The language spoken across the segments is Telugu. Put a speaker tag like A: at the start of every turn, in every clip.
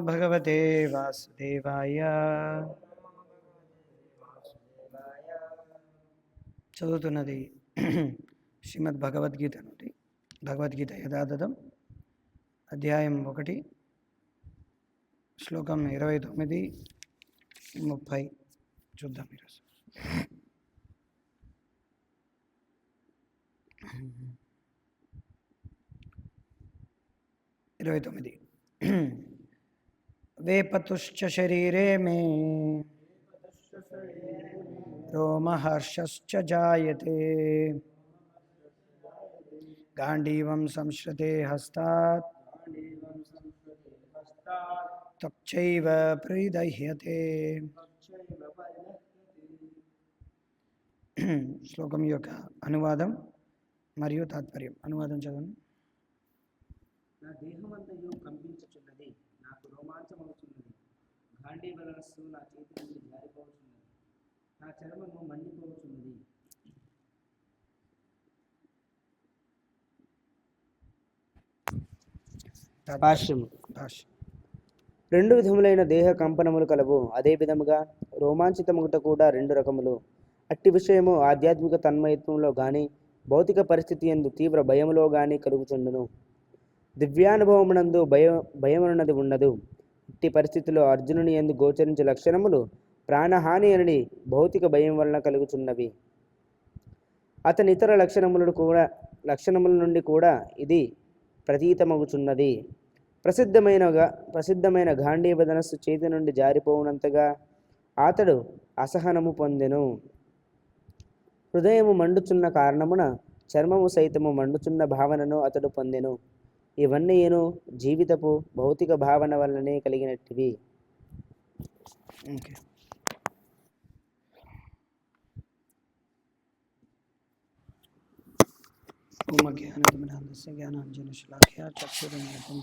A: భగవతే వాసుదేవాయ. చదువుతున్నది శ్రీమద్ భగవద్గీత నుండి. భగవద్గీత యథాతథం అధ్యాయం 1 శ్లోకం 29, 30 చూద్దాం ఈరోజు. వేపతుశ్చ శరీరే మే రోమహర్షశ్చ జాయతే గాంధీవం సంశ్రుతే హస్తాత్ త్వక్చైవ ప్రీదహ్యతే. శ్లోకం యొక్క అనువాదం మరియు తాత్పర్యం. అనువాదం చదవండి.
B: నా దేహమంతయు కంపించుచున్నది, నాకు రోమాంచమవుతున్నది. గాంధీవనస్సు నా చేతి నుండి జారిపోతున్నది, నా చర్మము మండిపోతున్నది. భాష్యము. రెండు విధములైన దేహ కంపనములు కలవు. అదే విధముగా రోమాంచితముట కూడా రెండు రకములు. అట్టి విషయము ఆధ్యాత్మిక తన్మయత్వంలో గాని భౌతిక పరిస్థితి యందు తీవ్ర భయములో గాని కలుగుచుండును. దివ్యానుభవమునందు భయమనున్నది ఉండదు. ఇట్టి పరిస్థితిలో అర్జునుని యందు గోచరించే లక్షణములు ప్రాణహాని అని భౌతిక భయం వలన కలుగుచున్నవి. అతని ఇతర లక్షణముల నుండి కూడా ఇది ప్రతీతమగుచున్నది. ప్రసిద్ధమైన గాంధీవ ధనస్సు చేతి నుండి జారిపోవునంతగా అతడు అసహనము పొందెను. హృదయము మండుచున్న కారణమున చర్మము సైతము మండుచున్న భావనను అతడు పొందెను. ఇవన్నీను జీవితపు భౌతిక భావన వల్లనే కలిగినట్టివి.
A: జ్ఞానాంజనశలాకయా చక్షురున్మిలితం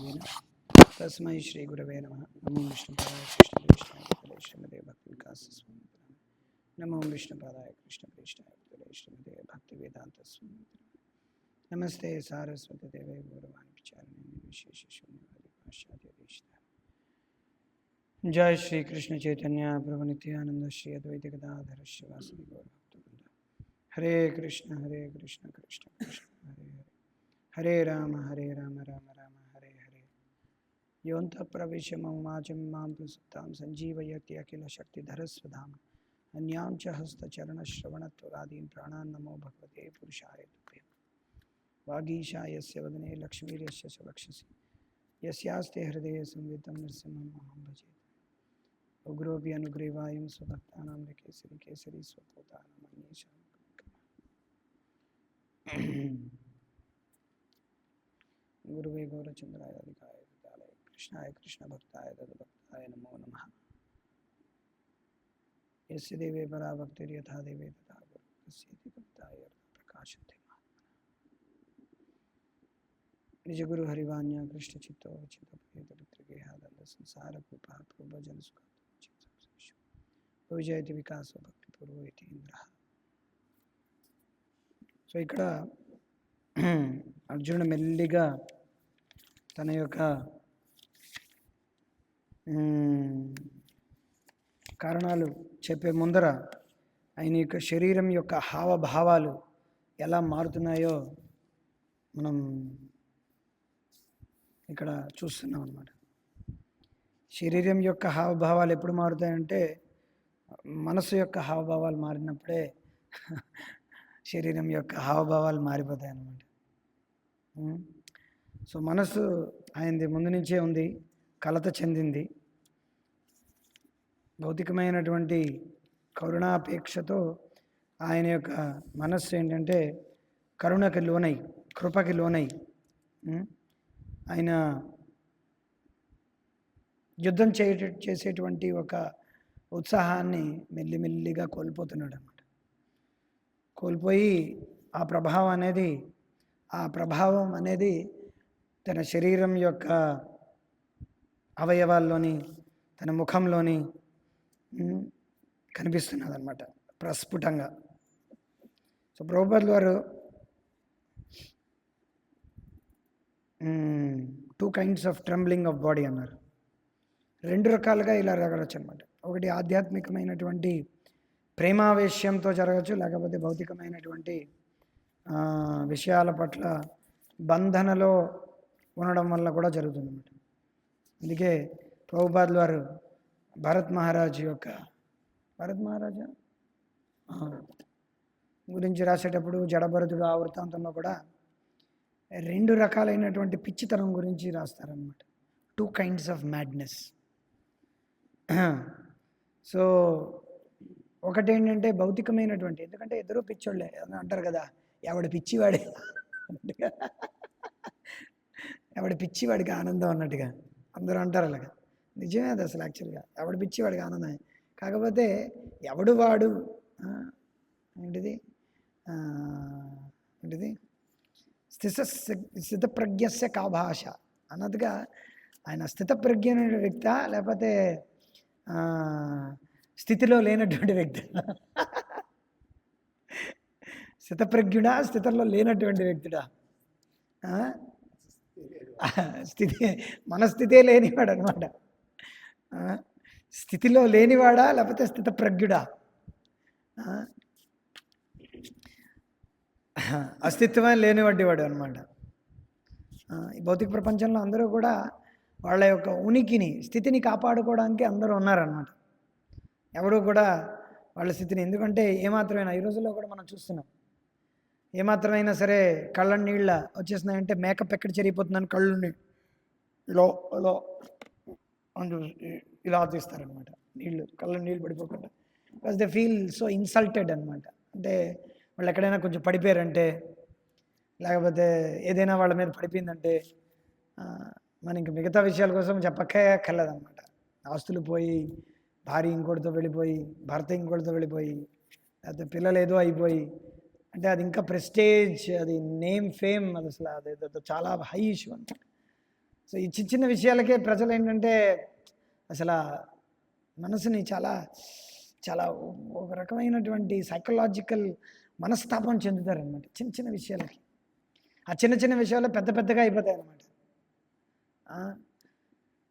A: తస్మై శ్రీ గురవే నమః. నమో విష్ణుపాదాయ కృష్ణప్రేష్ఠాయ శ్రీమతే భక్తి వికాస స్వామి. నమో విష్ణుపాదాయ కృష్ణప్రేష్ఠాయ శ్రీమతే భక్తి వేదాంత స్వామి. నమస్తే సారస్వతి దేవే గౌరవాణి విచారణి విశేష శూన్యవాది పాశ్చాత్య దేశ. జయ శ్రీ కృష్ణ చైతన్య ప్రభు నిత్యానంద శ్రీ అద్వైత గదాధర శ్రీవాసవి గౌరభక్తవృంద. హరే కృష్ణ కృష్ణ కృష్ణ హరే హరే, హరే రామ రామ రామ హరే హరే. యోంతః ప్రవిశ్య మమ వాచం మాం ప్రసుప్తాం సంజీవయతి అఖిల శక్తిధరస్వధామ. అన్యాం చ హస్తచరణశ్రవణత్వగాదీన్ ప్రాణాన్ నమో భగవతే పురుషాయ తుభ్యం. వాగీశాయస్య వదనే లక్ష్మీర్యస్య చ వక్షసి యస్యాస్తే హృదయే సంవితం నృసింహమహం భజే. ఉగ్రోపి అనుగ్రీవాయం స్వభక్తానాం కేసరి కేసరి స్వభూతానాం అన్యేషాం. గురువే గౌరచంద్రాయ అధికాయ విద్యాలయ కృష్ణాయ కృష్ణ భక్తాయ తద్భక్తాయ నమో నమః. యస్య దేవే పరా భక్తిర్యథా దేవే తథా గురు తస్యేతి భక్తాయ ప్రకాశతే. నిజ గురు హరివాణ్య కృష్ణ చిత్తో చిత్త ప్రియత పితృగేహాదండ సంసార కృపా పూర్వజన సుఖ విజయతి వికాస భక్తి పూర్వైతి ఇంద్ర. సో ఇక్కడ అర్జునుడు మెల్లిగా తన యొక్క కారణాలు చెప్పే ముందర ఆయన యొక్క శరీరం యొక్క హావభావాలు ఎలా మారుతున్నాయో మనం ఇక్కడ చూస్తున్నాం అన్నమాట. శరీరం యొక్క హావభావాలు ఎప్పుడు మారుతాయంటే మనసు యొక్క హావభావాలు మారినప్పుడే శరీరం యొక్క హావభావాలు మారిపోతాయి అన్నమాట. సో మనసు ఆయనది ముందు నుంచే ఉంది, కలత చెందింది. భౌతికమైనటువంటి కరుణాపేక్షతో ఆయన యొక్క మనస్సు ఏంటంటే కరుణకి లోనై, కృపకి లోనై ఆయన యుద్ధం చేసేటువంటి ఒక ఉత్సాహాన్ని మెల్లిమెల్లిగా కోల్పోతున్నాడు అన్నమాట. కోల్పోయి ఆ ప్రభావం అనేది తన శరీరం యొక్క అవయవాల్లోని, తన ముఖంలోని కనిపిస్తున్నది అన్నమాట ప్రస్ఫుటంగా. సో ప్రభుపాదుల వారు 2 kinds of trembling of body అన్నారు. రెండు రకాలుగా ఇలా జరగచ్చు అనమాట. ఒకటి ఆధ్యాత్మికమైనటువంటి ప్రేమావేశ్యంతో జరగచ్చు, లేకపోతే భౌతికమైనటువంటి విషయాల పట్ల బంధనలో ఉండడం వల్ల కూడా జరుగుతుంది అన్నమాట. అందుకే ప్రభుపాదుల వారు భరత్ మహారాజ్ గురించి రాసేటప్పుడు జడభరతుడు ఆ వృత్తాంతంలో కూడా రెండు రకాలైనటువంటి పిచ్చితనం గురించి రాస్తారనమాట. 2 kinds of madness. సో ఒకటేంటంటే భౌతికమైనటువంటి, ఎందుకంటే ఇద్దరు పిచ్చోళ్ళే అని అంటారు కదా, ఎవడి పిచ్చివాడి ఎవడి పిచ్చివాడికి ఆనందం అన్నట్టుగా అందరూ అంటారు అలాగా. నిజమే అది అసలు యాక్చువల్గా ఎవడి పిచ్చివాడికి ఆనందమే. కాకపోతే ఎవడు వాడు ఏంటిది స్థితప్రజ్ఞస్య కా భాష అన్నట్టుగా ఆయన స్థితప్రజ్ఞ అనే వ్యక్తి లేకపోతే స్థితిలో లేనటువంటి వ్యక్తి? స్థితప్రజ్ఞుడా, స్థితిలో లేనటువంటి వ్యక్తుడా? మన స్థితే లేనివాడు అనమాట. స్థితిలో లేనివాడా లేకపోతే స్థితప్రజ్ఞుడా? అస్తిత్వమే లేనివాడు అనమాట. ఈ భౌతిక ప్రపంచంలో అందరూ కూడా వాళ్ళ యొక్క ఉనికిని, స్థితిని కాపాడుకోవడానికి అందరూ ఉన్నారన్నమాట. ఎవడు కూడా వాళ్ళ స్థితిని, ఎందుకంటే ఏమాత్రమైనా ఈ రోజుల్లో కూడా మనం చూస్తున్నాం, ఏమాత్రమైనా సరే కళ్ళ నీళ్ళ వచ్చేస్తున్నాయంటే మేకప్ ఎక్కడ చెరిగిపోతుందని కళ్ళుని ఇలా తీస్తారనమాట. కళ్ళ నీళ్ళు పడిపోకుండా, because they feel so insulted అనమాట. అంటే వాళ్ళు ఎక్కడైనా కొంచెం పడిపోయారంటే, లేకపోతే ఏదైనా వాళ్ళ మీద పడిపోయిందంటే మన ఇంక మిగతా విషయాల కోసం చెప్పక్కర్లేదన్నమాట. ఆస్తులు పోయి, భార్య ఇంకోటితో వెళ్ళిపోయి, భర్త ఇంకోటితో వెళ్ళిపోయి, లేకపోతే పిల్లలు ఏదో అయిపోయి, అంటే అది ఇంకా ప్రెస్టేజ్, అది నేమ్, ఫేమ్, అది అసలు అది చాలా హై ఇష్యూ అనమాట. సో ఈ చిన్న చిన్న విషయాలకే ప్రజలు ఏంటంటే అసలు మనసుని చాలా చాలా ఒక రకమైనటువంటి సైకలాజికల్ మనస్తాపం చెందుతారనమాట చిన్న చిన్న విషయాలకి. ఆ చిన్న చిన్న విషయాలు పెద్ద పెద్దగా అయిపోతాయి అన్నమాట.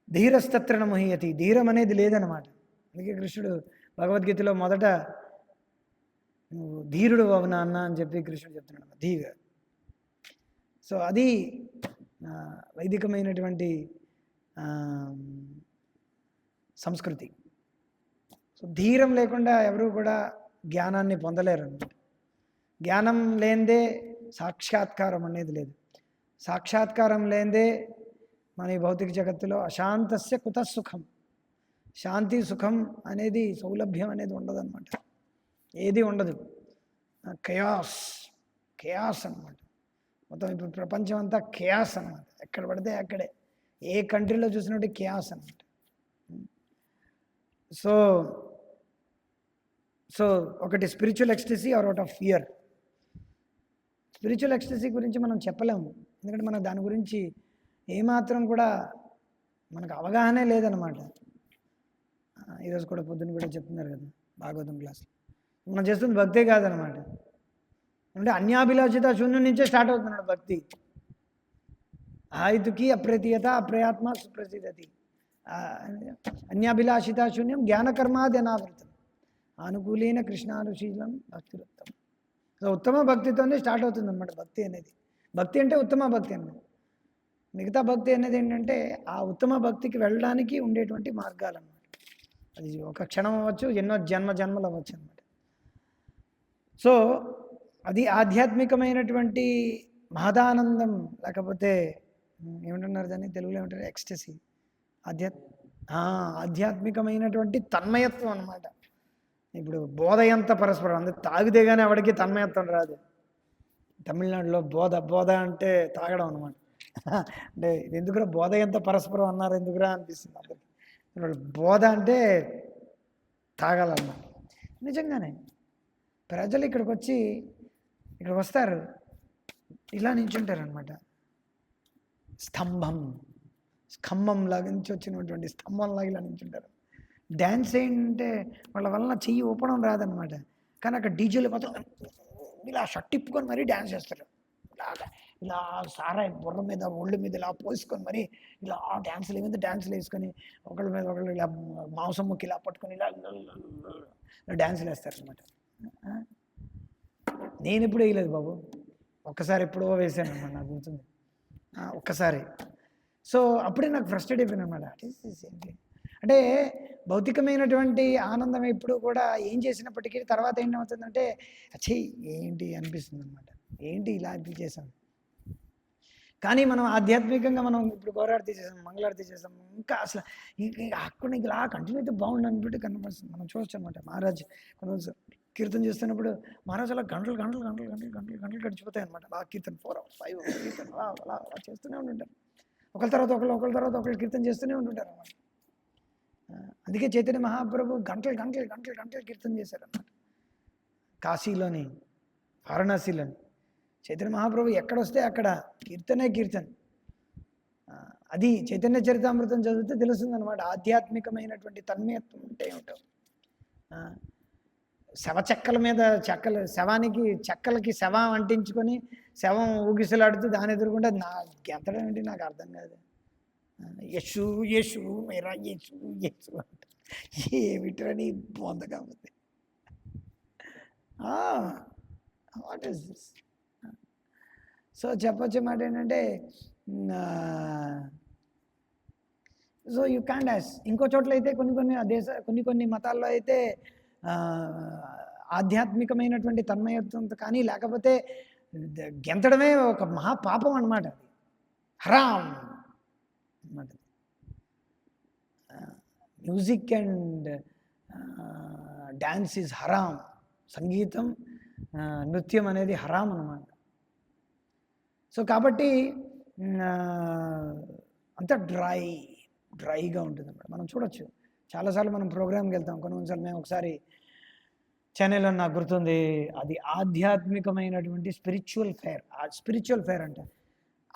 A: ధీరస్తత్రన ముహ్యతి, ధీరం అనేది లేదనమాట. అందుకే కృష్ణుడు భగవద్గీతలో మొదట నువ్వు ధీరుడు అవునా అన్న అని చెప్పి కృష్ణుడు చెప్తున్నాడు, ధీగా. సో అది వైదికమైనటువంటి సంస్కృతి. సో ధీరం లేకుండా ఎవరు కూడా జ్ఞానాన్ని పొందలేరు అన్నమాట. జ్ఞానం లేనిదే సాక్షాత్కారం అనేది లేదు. సాక్షాత్కారం లేనిదే మన ఈ భౌతిక జగత్తులో అశాంతస్య కుత సుఖం, శాంతి సుఖం అనేది, సౌలభ్యం అనేది ఉండదన్నమాట. ఏది ఉండదు. కేయాస్ అన్నమాట. మొత్తం ఇప్పుడు ప్రపంచం అంతా కేయాస్ అన్నమాట. ఎక్కడ పడితే అక్కడే, ఏ కంట్రీలో చూసినట్టు కేయాస్ అన్నమాట. సో ఒకటి spiritual ecstasy or out of fear. Spiritual ecstasy గురించి మనం చెప్పలేము, ఎందుకంటే మనకు దాని గురించి ఏమాత్రం కూడా మనకు అవగాహనే లేదనమాట. ఈరోజు కూడా పొద్దున్న కూడా చెప్తున్నారు కదా భాగవతం క్లాస్లో, మనం చేస్తుంది భక్తే కాదనమాట. అంటే అన్యాభిలాషిత శూన్యం నుంచే స్టార్ట్ అవుతున్నాడు భక్తి. ఆయుతుకి అప్రతీయత అప్రయాత్మ సుప్రసిద్ధతి, అన్యాభిలాషిత శూన్యం జ్ఞానకర్మాది అనావృతం, అనుకూలైన కృష్ణానుశీలం భక్తిరుత్తం. సో ఉత్తమ భక్తితోనే స్టార్ట్ అవుతుంది అనమాట భక్తి అనేది. భక్తి అంటే ఉత్తమ భక్తి అన్నమాట. మిగతా భక్తి అనేది ఏంటంటే ఆ ఉత్తమ భక్తికి వెళ్ళడానికి ఉండేటువంటి మార్గాలు అన్నమాట. అది ఒక క్షణం అవ్వచ్చు, ఎన్నో జన్మలు అవ్వచ్చు అనమాట. సో అది ఆధ్యాత్మికమైనటువంటి మహదానందం, లేకపోతే ఏమంటున్నారు దాన్ని తెలుగులో ఏమంటారు, ఎక్స్టసీ. ఆధ్యాత్మికమైనటువంటి తన్మయత్వం అనమాట. ఇప్పుడు బోధయంత పరస్పరం, అందుకు తాగితే కానీ ఎవరికి తన్మయత్వం రాదు. తమిళనాడులో బోధ అంటే తాగడం అనమాట. అంటే ఇది ఎందుకురా బోధయంత పరస్పరం అన్నారు ఎందుకురా అనిపిస్తుంది అందరికి. బోధ అంటే తాగాలన్నమాట. నిజంగానే ప్రజలు ఇక్కడికి వస్తారు, ఇలా నించుంటారు అనమాట. స్తంభంలాగా నుంచి వచ్చినటువంటి స్తంభంలాగా ఇలా నించుంటారు. డ్యాన్స్ ఏంటంటే వాళ్ళ వలన చెయ్యి ఊపడం రాదనమాట. కానీ అక్కడ డీజేలు మాత్రం ఇలా షర్ట్ ఇప్పుకొని మరీ డ్యాన్స్ చేస్తారు. ఇలా సారాయి బుర్ర మీద ఒళ్ళు మీద ఇలా పోసుకొని మరి ఇలా డ్యాన్సులు మీద డ్యాన్సులు వేసుకొని ఒకళ్ళ మీద ఒకళ్ళు ఇలా మాంసం ముక్కి ఇలా పట్టుకొని ఇలా డ్యాన్సులు వేస్తారనమాట. నేను ఎప్పుడు వేయలేదు బాబు, ఒక్కసారి ఎప్పుడో వేసాను అనమాట, నాకు గుర్తుంది ఒక్కసారి. సో అప్పుడే నాకు ఫ్రస్ట్రేట్ అయిపోయింది అనమాట. ఏంటి అంటే భౌతికమైనటువంటి ఆనందం ఎప్పుడు కూడా ఏం చేసినప్పటికీ తర్వాత ఏంటవుతుందంటే అచ్చే ఏంటి అనిపిస్తుంది అనమాట, ఏంటి ఇలా చేసాం. కానీ మనం ఆధ్యాత్మికంగా మనం ఇప్పుడు గౌరవార్థి చేసాం, మంగళారతి చేసాం, ఇంకా అసలు అక్కడ ఇలా కంటిన్యూ అయితే బాగుండు అనిపెట్టి కనిపిస్తుంది. మనం చూడొచ్చు అనమాట. మహారాజ్ కొంచెం కీర్తన చేస్తున్నప్పుడు మహారాజు అలా గంటలు గంటలు గంటలు గంటలు గంటలు గంటలు గడిచిపోతాయి అనమాట. అలా కీర్తన 4 hours 5 hours కీర్తన అలా అలా అలా చేస్తూనే ఉంటుంటారు. ఒకరి తర్వాత ఒకళ్ళు కీర్తన చేస్తూనే ఉంటుంటారు అన్నమాట. అందుకే చైతన్య మహాప్రభు గంటలు గంటలు గంటలు గంటలు కీర్తన చేశారన్నమాట. కాశీలోని వారణాసిలోని చైతన్య మహాప్రభు ఎక్కడొస్తే అక్కడ కీర్తనే కీర్తన. అది చైతన్య చరితామృతం చదివితే తెలుస్తుంది అనమాట ఆధ్యాత్మికమైనటువంటి తన్మయత్వం ఉంటే ఉంటాం. శవచెక్కల మీద శవానికి చెక్కలకి శవం అంటించుకొని శవం ఊగిసలాడుతూ దాని ఎదురుకుంటే నా గెంతడం ఏంటి నాకు అర్థం కాదు. యశు యశు మేరా యశు యశు అంటే ఏమిటని బొంద కాకపోతే వాట్ ఈస్ దిస్. సో చెప్పొచ్చే మాట ఏంటంటే సో యూ క్యాన్ డాస్. ఇంకో చోట్ల అయితే కొన్ని మతాల్లో అయితే ఆధ్యాత్మికమైనటువంటి తన్మయత్వంతో కానీ లేకపోతే గెంతడమే ఒక మహాపాపం అనమాట. అది హరాం అన్నమాట. మ్యూజిక్ అండ్ డ్యాన్స్ ఈజ్ హరాం. సంగీతం నృత్యం అనేది హరాం అన్నమాట. సో కాబట్టి అంత డ్రైగా ఉంటుంది అన్నమాట. మనం చూడొచ్చు చాలాసార్లు మనం ప్రోగ్రామ్కి వెళ్తాం. కొన్నిసార్లు మేము ఒకసారి చెన్నైలో నాకు గుర్తుంది, అది ఆధ్యాత్మికమైనటువంటి స్పిరిచువల్ ఫేర్ అంటే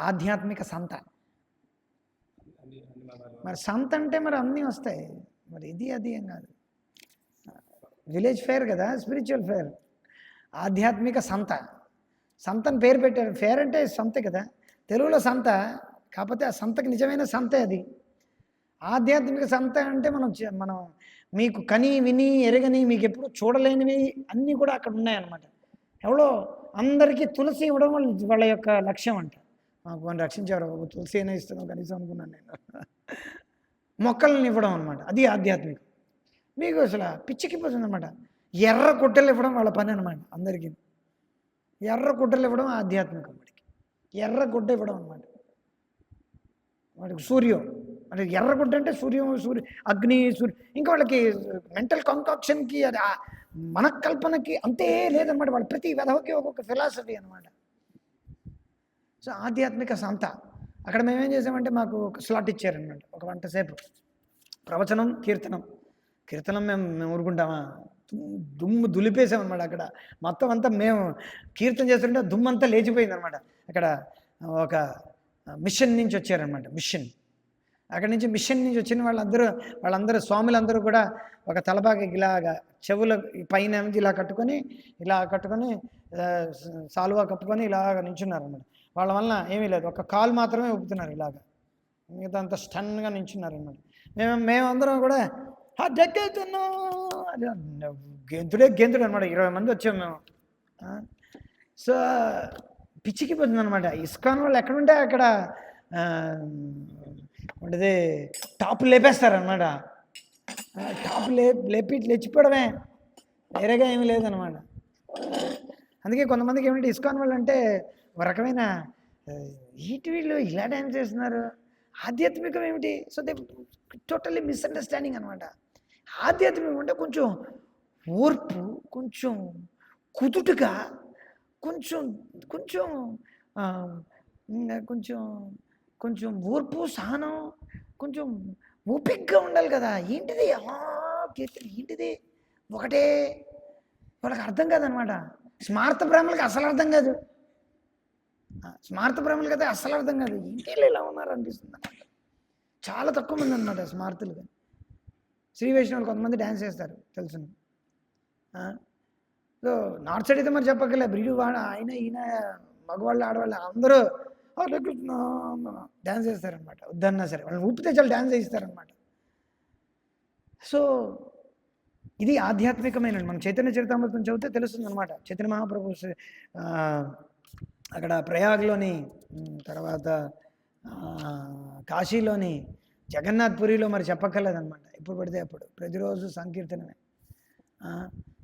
A: ఆధ్యాత్మిక సంత. మరి సంత అంటే మరి అన్నీ వస్తాయి, మరి ఇది అది ఏం కాదు. విలేజ్ ఫేర్ కదా, స్పిరిచువల్ ఫేర్, ఆధ్యాత్మిక సంతని పేరు పెట్టారు. ఫేర్ అంటే సంత కదా, తెలుగులో సంత. కాకపోతే ఆ సంతకి నిజమైన సంతే అది. ఆధ్యాత్మిక సంత అంటే మనం మీకు కని విని ఎరగని మీకు ఎప్పుడు చూడలేనివి అన్నీ కూడా అక్కడ ఉన్నాయన్నమాట. ఎవరో అందరికీ తులసి ఇవ్వడం వాళ్ళ యొక్క లక్ష్యం అంట. మాకు కొన్ని రక్షించారు, తులసి అయినా ఇస్తున్నాం కనీసం అనుకున్నాను నేను. మొక్కలను ఇవ్వడం అనమాట, అది ఆధ్యాత్మికం. మీకు అసలు పిచ్చికిపోతుంది అనమాట. ఎర్ర గుడ్డలు ఇవ్వడం వాళ్ళ పని అనమాట. అందరికీ ఎర్ర గుడ్డలు ఇవ్వడం ఆధ్యాత్మికం. వాడికి ఎర్ర గుడ్డ ఇవ్వడం అనమాట. వాడికి సూర్యం అంటే ఎర్రగుడ్డ అంటే అగ్ని సూర్య. ఇంకా వాళ్ళకి మెంటల్ కాంకాక్షన్కి అది మనకల్పనకి అంతే లేదనమాట. వాళ్ళు ప్రతి వెధవకి ఒక్కొక్క ఫిలాసఫీ అనమాట. సో ఆధ్యాత్మిక సంత. అక్కడ మేమేం చేసామంటే మాకు ఒక స్లాట్ ఇచ్చారనమాట, ఒక గంట సేపు ప్రవచనం కీర్తనం మేము ఊరుకుంటామా, దుమ్ము దులిపేసామన్నమాట. అక్కడ మొత్తం అంతా మేము కీర్తన చేస్తుంటే దుమ్మంతా లేచిపోయింది అనమాట. అక్కడ ఒక మిషన్ నుంచి వచ్చారనమాట. అక్కడి నుంచి మిషన్ నుంచి వచ్చిన వాళ్ళందరూ స్వాములందరూ కూడా ఒక తలపాకి ఇలాగా చెవుల పైన ఇలా కట్టుకొని సాలువా కప్పుకొని ఇలాగ నించున్నారనమాట. వాళ్ళ వలన ఏమీ లేదు, ఒక కాలు మాత్రమే ఊపుతున్నారు ఇలాగ, మిగతా అంతా స్టన్గా నించున్నారనమాట. మేమందరం కూడా దగ్గరుతున్నాం అది గెంతుడు అనమాట. 20 మంది వచ్చాము మేము. సో పిచ్చికిపోతుంది అనమాట. ఇస్కాన్ వాళ్ళు ఎక్కడుంటే అక్కడ అంటే టాప్ లేపేస్తారనమాట. టాప్ లేచిపోవడమే, వేరేగా ఏమీ లేదనమాట. అందుకే కొంతమందికి ఏమిటంటే ఇస్కాన్ వాళ్ళు అంటే ఒక రకమైన వీళ్ళు ఇలా డ్యాన్స్ చేస్తున్నారు, ఆధ్యాత్మికం ఏమిటి. సో దే టోటల్లీ మిస్అండర్స్టాండింగ్ అనమాట. ఆధ్యాత్మికం అంటే కొంచెం ఓర్పు, కొంచెం కుదుటుగా, కొంచెం కొంచెం కొంచెం కొంచెం ఓర్పు సహనం, కొంచెం ఓపికగా ఉండాలి కదా. ఏంటిది ఏంటిది ఒకటే వాళ్ళకి అర్థం కాదనమాట. స్మార్త బ్రాహ్మణులకి అసలు అర్థం కాదు. అయితే అస్సలు అర్థం కాదు. ఏంటి ఇలా ఉన్నారు అనిపిస్తుంది అనమాట. చాలా తక్కువ మంది అనమాట స్మార్తులు. కానీ శ్రీ వైష్ణవులు కొంతమంది డ్యాన్స్ చేస్తారు తెలుసు. సో నార్త్ సైడ్ అయితే మరి చెప్పగలే బ్రిడు ఈయన మగవాళ్ళు ఆడవాళ్ళు అందరూ హరే కృష్ణ డ్యాన్స్ చేస్తారనమాట. వద్దన్నా సరే వాళ్ళని ఊపితే చాలా డ్యాన్స్ చేయిస్తారనమాట. సో ఇది ఆధ్యాత్మికమైన, మనం చైతన్య చరితామృతం చదివితే తెలుస్తుంది అనమాట. చైతన్య మహాప్రభు అక్కడ ప్రయాగ్లోని, తర్వాత కాశీలోని, జగన్నాథ్పురిలో మరి చెప్పక్కర్లేదనమాట. ఎప్పుడు పడితే అప్పుడు ప్రతిరోజు సంకీర్తనమే.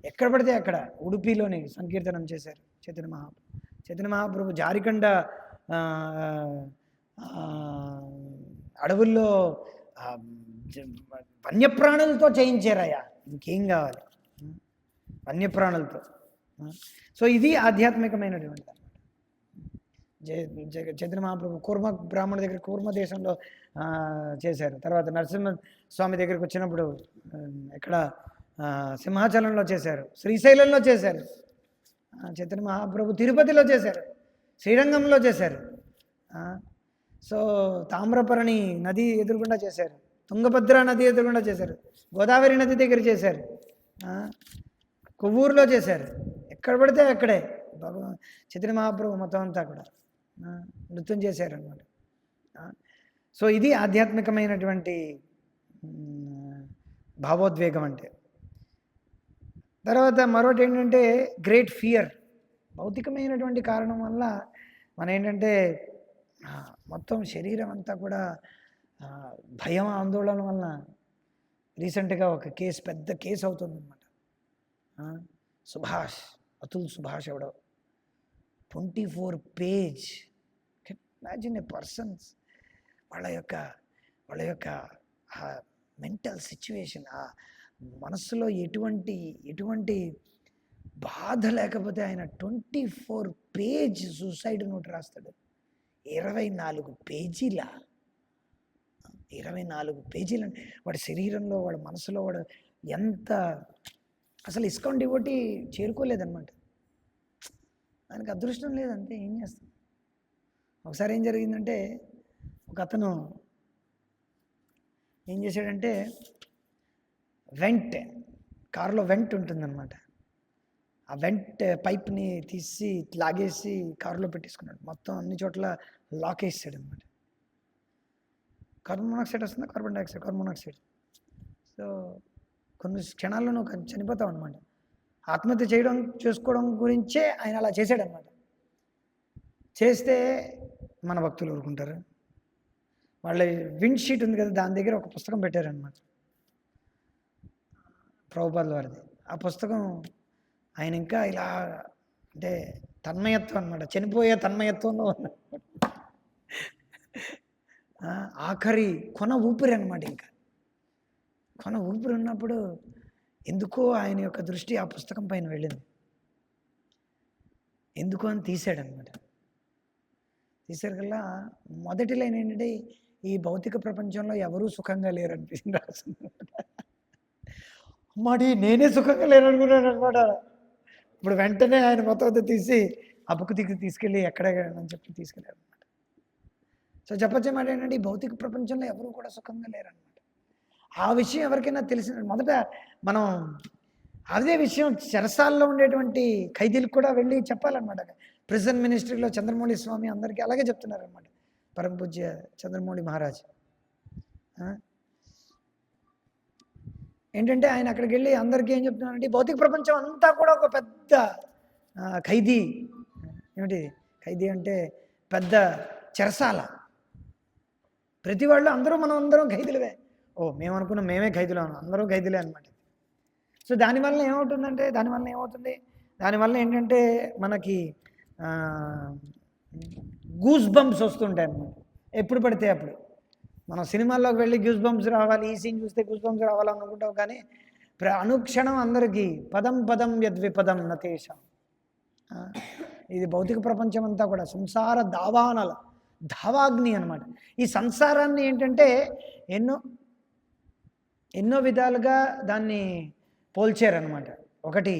A: ఎక్కడ పడితే అక్కడ ఉడుపిలోని సంకీర్తనం చేశారు చైతన్య మహాప్రభు. జారికండ అడవుల్లో వన్యప్రాణులతో చేయించారయ్యా, ఇంకేం కావాలి వన్యప్రాణులతో. సో ఇది ఆధ్యాత్మికమైనటువంటి చైతన్య మహాప్రభు కూర్మ బ్రాహ్మణ దగ్గర కూర్మ దేశంలో చేశారు. తర్వాత నరసింహ స్వామి దగ్గరికి వచ్చినప్పుడు ఎక్కడ సింహాచలంలో చేశారు, శ్రీశైలంలో చేశారు. చైతన్య మహాప్రభు తిరుపతిలో చేశారు, శ్రీరంగంలో చేశారు. సో తామ్రపర్ణి నది ఎదురుగుండా చేశారు, తుంగభద్ర నది ఎదురుగుండా చేశారు, గోదావరి నది దగ్గర చేశారు, కొవ్వూరులో చేశారు. ఎక్కడ పడితే అక్కడే చైతన్య మహాప్రభు మొత్తం అంతా కూడా నృత్యం చేశారనమాట. సో ఇది ఆధ్యాత్మికమైనటువంటి భావోద్వేగం అంటే. తర్వాత మరొకటి ఏంటంటే గ్రేట్ ఫియర్. భౌతికమైనటువంటి కారణం వల్ల మన ఏంటంటే మొత్తం శరీరం అంతా కూడా భయం ఆందోళన వలన రీసెంట్గా ఒక కేసు, పెద్ద కేసు అవుతుందన్నమాట. సుభాష్, అతుల్ సుభాష్ ఎవడో 24 పేజ్. ఇమాజిన్ ఏ పర్సన్స్ వాళ్ళ యొక్క మెంటల్ సిచ్యువేషన్, ఆ మనస్సులో ఎటువంటి బాధ లేకపోతే ఆయన 24 పేజ్ సూసైడ్ నోట్ రాస్తాడు. 24 పేజీల 24 పేజీలు. వాడి శరీరంలో, వాడి మనసులో వాడు ఎంత అసలు ఇస్కాన్ డివోటీ చేరుకోలేదన్నమాట. ఆయనకు అదృష్టం లేదంటే ఏం చేస్తాం. ఒకసారి ఏం జరిగిందంటే, ఒక అతను ఏం చేశాడంటే కారులో వెంట్ ఉంటుందన్నమాట. ఆ వెంట్ పైప్ని తీసి లాగేసి కారులో పెట్టేసుకున్నాడు. మొత్తం అన్ని చోట్ల లాక్ వేసాడు అనమాట. కార్బన్ మోనాక్సైడ్ వస్తుందా, carbon dioxide, carbon monoxide. So కొన్ని క్షణాల్లో నువ్వు చనిపోతావు అనమాట. ఆత్మహత్య చేసుకోవడం గురించే ఆయన అలా చేశాడనమాట. చేస్తే మన భక్తులు ఊరుకుంటారు. వాళ్ళ విండ్ షీట్ ఉంది కదా, దాని దగ్గర ఒక పుస్తకం పెట్టారనమాట, ప్రభుపాదుల వారిది. ఆ పుస్తకం ఆయన ఇంకా ఇలా అంటే తన్మయత్వం అనమాట, చనిపోయే తన్మయత్వంలో ఉన్న ఆఖరి కొన ఊపిరి అనమాట. ఇంకా కొన ఊపిరి ఉన్నప్పుడు ఎందుకో ఆయన యొక్క దృష్టి ఆ పుస్తకం పైన వెళ్ళింది. ఎందుకో అని తీసాడనమాట. తీసారికల్లా మొదటి లైన్ ఏంటంటే, ఈ భౌతిక ప్రపంచంలో ఎవరూ సుఖంగా లేరు అనిపించింది రాసింది. అమ్మాడి నేనే సుఖంగా లేరు అనుకున్నాను అనమాట. ఇప్పుడు వెంటనే ఆయన మొత్తం తీసి ఆ బుక్ తీసుకెళ్ళి ఎక్కడని చెప్పి తీసుకెళ్ళారు అనమాట. సో చెప్పొచ్చేమాట ఏంటంటే, ఈ భౌతిక ప్రపంచంలో ఎవరు కూడా సుఖంగా లేరు అనమాట. ఆ విషయం ఎవరికైనా తెలిసిన మొదట మనం అదే విషయం చెరసాల్లో ఉండేటువంటి ఖైదీలకు కూడా వెళ్ళి చెప్పాలన్నమాట. ప్రిజన్ మినిస్ట్రీలో చంద్రమౌళి స్వామి అందరికీ అలాగే చెప్తున్నారనమాట, పరమ పూజ్య చంద్రమౌళి మహారాజ్. ఏంటంటే ఆయన అక్కడికి వెళ్ళి అందరికీ ఏం చెప్తున్నారంటే, భౌతిక ప్రపంచం అంతా కూడా ఒక పెద్ద ఖైదీ. ఏమిటి ఖైదీ అంటే? పెద్ద చెరసాల. ప్రతి వాళ్ళు మనం అందరం ఖైదీలవే. మేము అనుకున్నాం మేమే ఖైదీలు, అందరూ ఖైదీలే అనమాట. సో దానివల్ల దానివల్ల ఏంటంటే మనకి గూస్ బంప్స్ వస్తుంటాయి అన్నమాట. ఎప్పుడు పడితే అప్పుడు మనం సినిమాల్లోకి వెళ్ళి గూస్ బంప్స్ రావాలి, ఈ సీన్ చూస్తే గూస్ బంప్స్ రావాలని అనుకుంటాం. కానీ అనుక్షణం అందరికీ పదం పదం యద్విపదం నతేషం. ఇది భౌతిక ప్రపంచం అంతా కూడా సంసార దావాగ్ని అనమాట. ఈ సంసారాన్ని ఏంటంటే ఎన్నో విధాలుగా దాన్ని పోల్చారనమాట. ఒకటి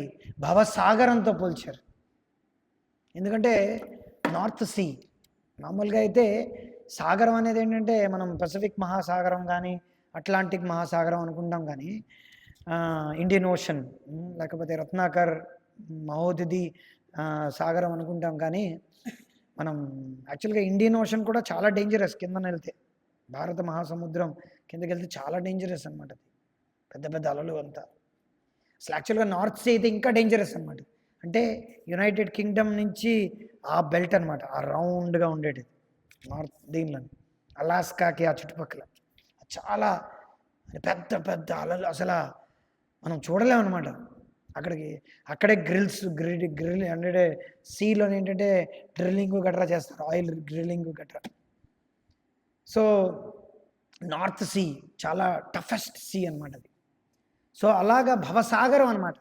A: భవసాగరంతో పోల్చారు. ఎందుకంటే నార్త్ సీ మామూలుగా అయితే సాగరం అనేది ఏంటంటే మనం పసిఫిక్ మహాసాగరం కానీ అట్లాంటిక్ మహాసాగరం అనుకుంటాం, కానీ ఇండియన్ ఓషన్ లేకపోతే రత్నాకర్ మహోదధి సాగరం అనుకుంటాం. కానీ మనం యాక్చువల్గా ఇండియన్ ఓషన్ కూడా చాలా డేంజరస్ కిందన వెళ్తే. భారత మహాసముద్రం కిందకి వెళ్తే చాలా డేంజరస్ అనమాట. అది పెద్ద పెద్ద అలలు అంతా. అసలు యాక్చువల్గా నార్త్ సీ అయితే ఇంకా డేంజరస్ అనమాట. అంటే యునైటెడ్ కింగ్డమ్ నుంచి ఆ బెల్ట్ అనమాట, ఆ రౌండ్గా ఉండేది నార్త్ దీనిలో, అలాస్కాకి ఆ చుట్టుపక్కల చాలా పెద్ద పెద్ద అలలు. అసలు మనం చూడలేమన్నమాట. అక్కడే గ్రిల్ అంటే సీలో ఏంటంటే డ్రిల్లింగ్ గట్రా చేస్తారు, ఆయిల్ డ్రిల్లింగ్ గట్రా. సో నార్త్ సీ చాలా టఫెస్ట్ సీ అనమాట అది. సో అలాగా భవసాగరం అనమాట.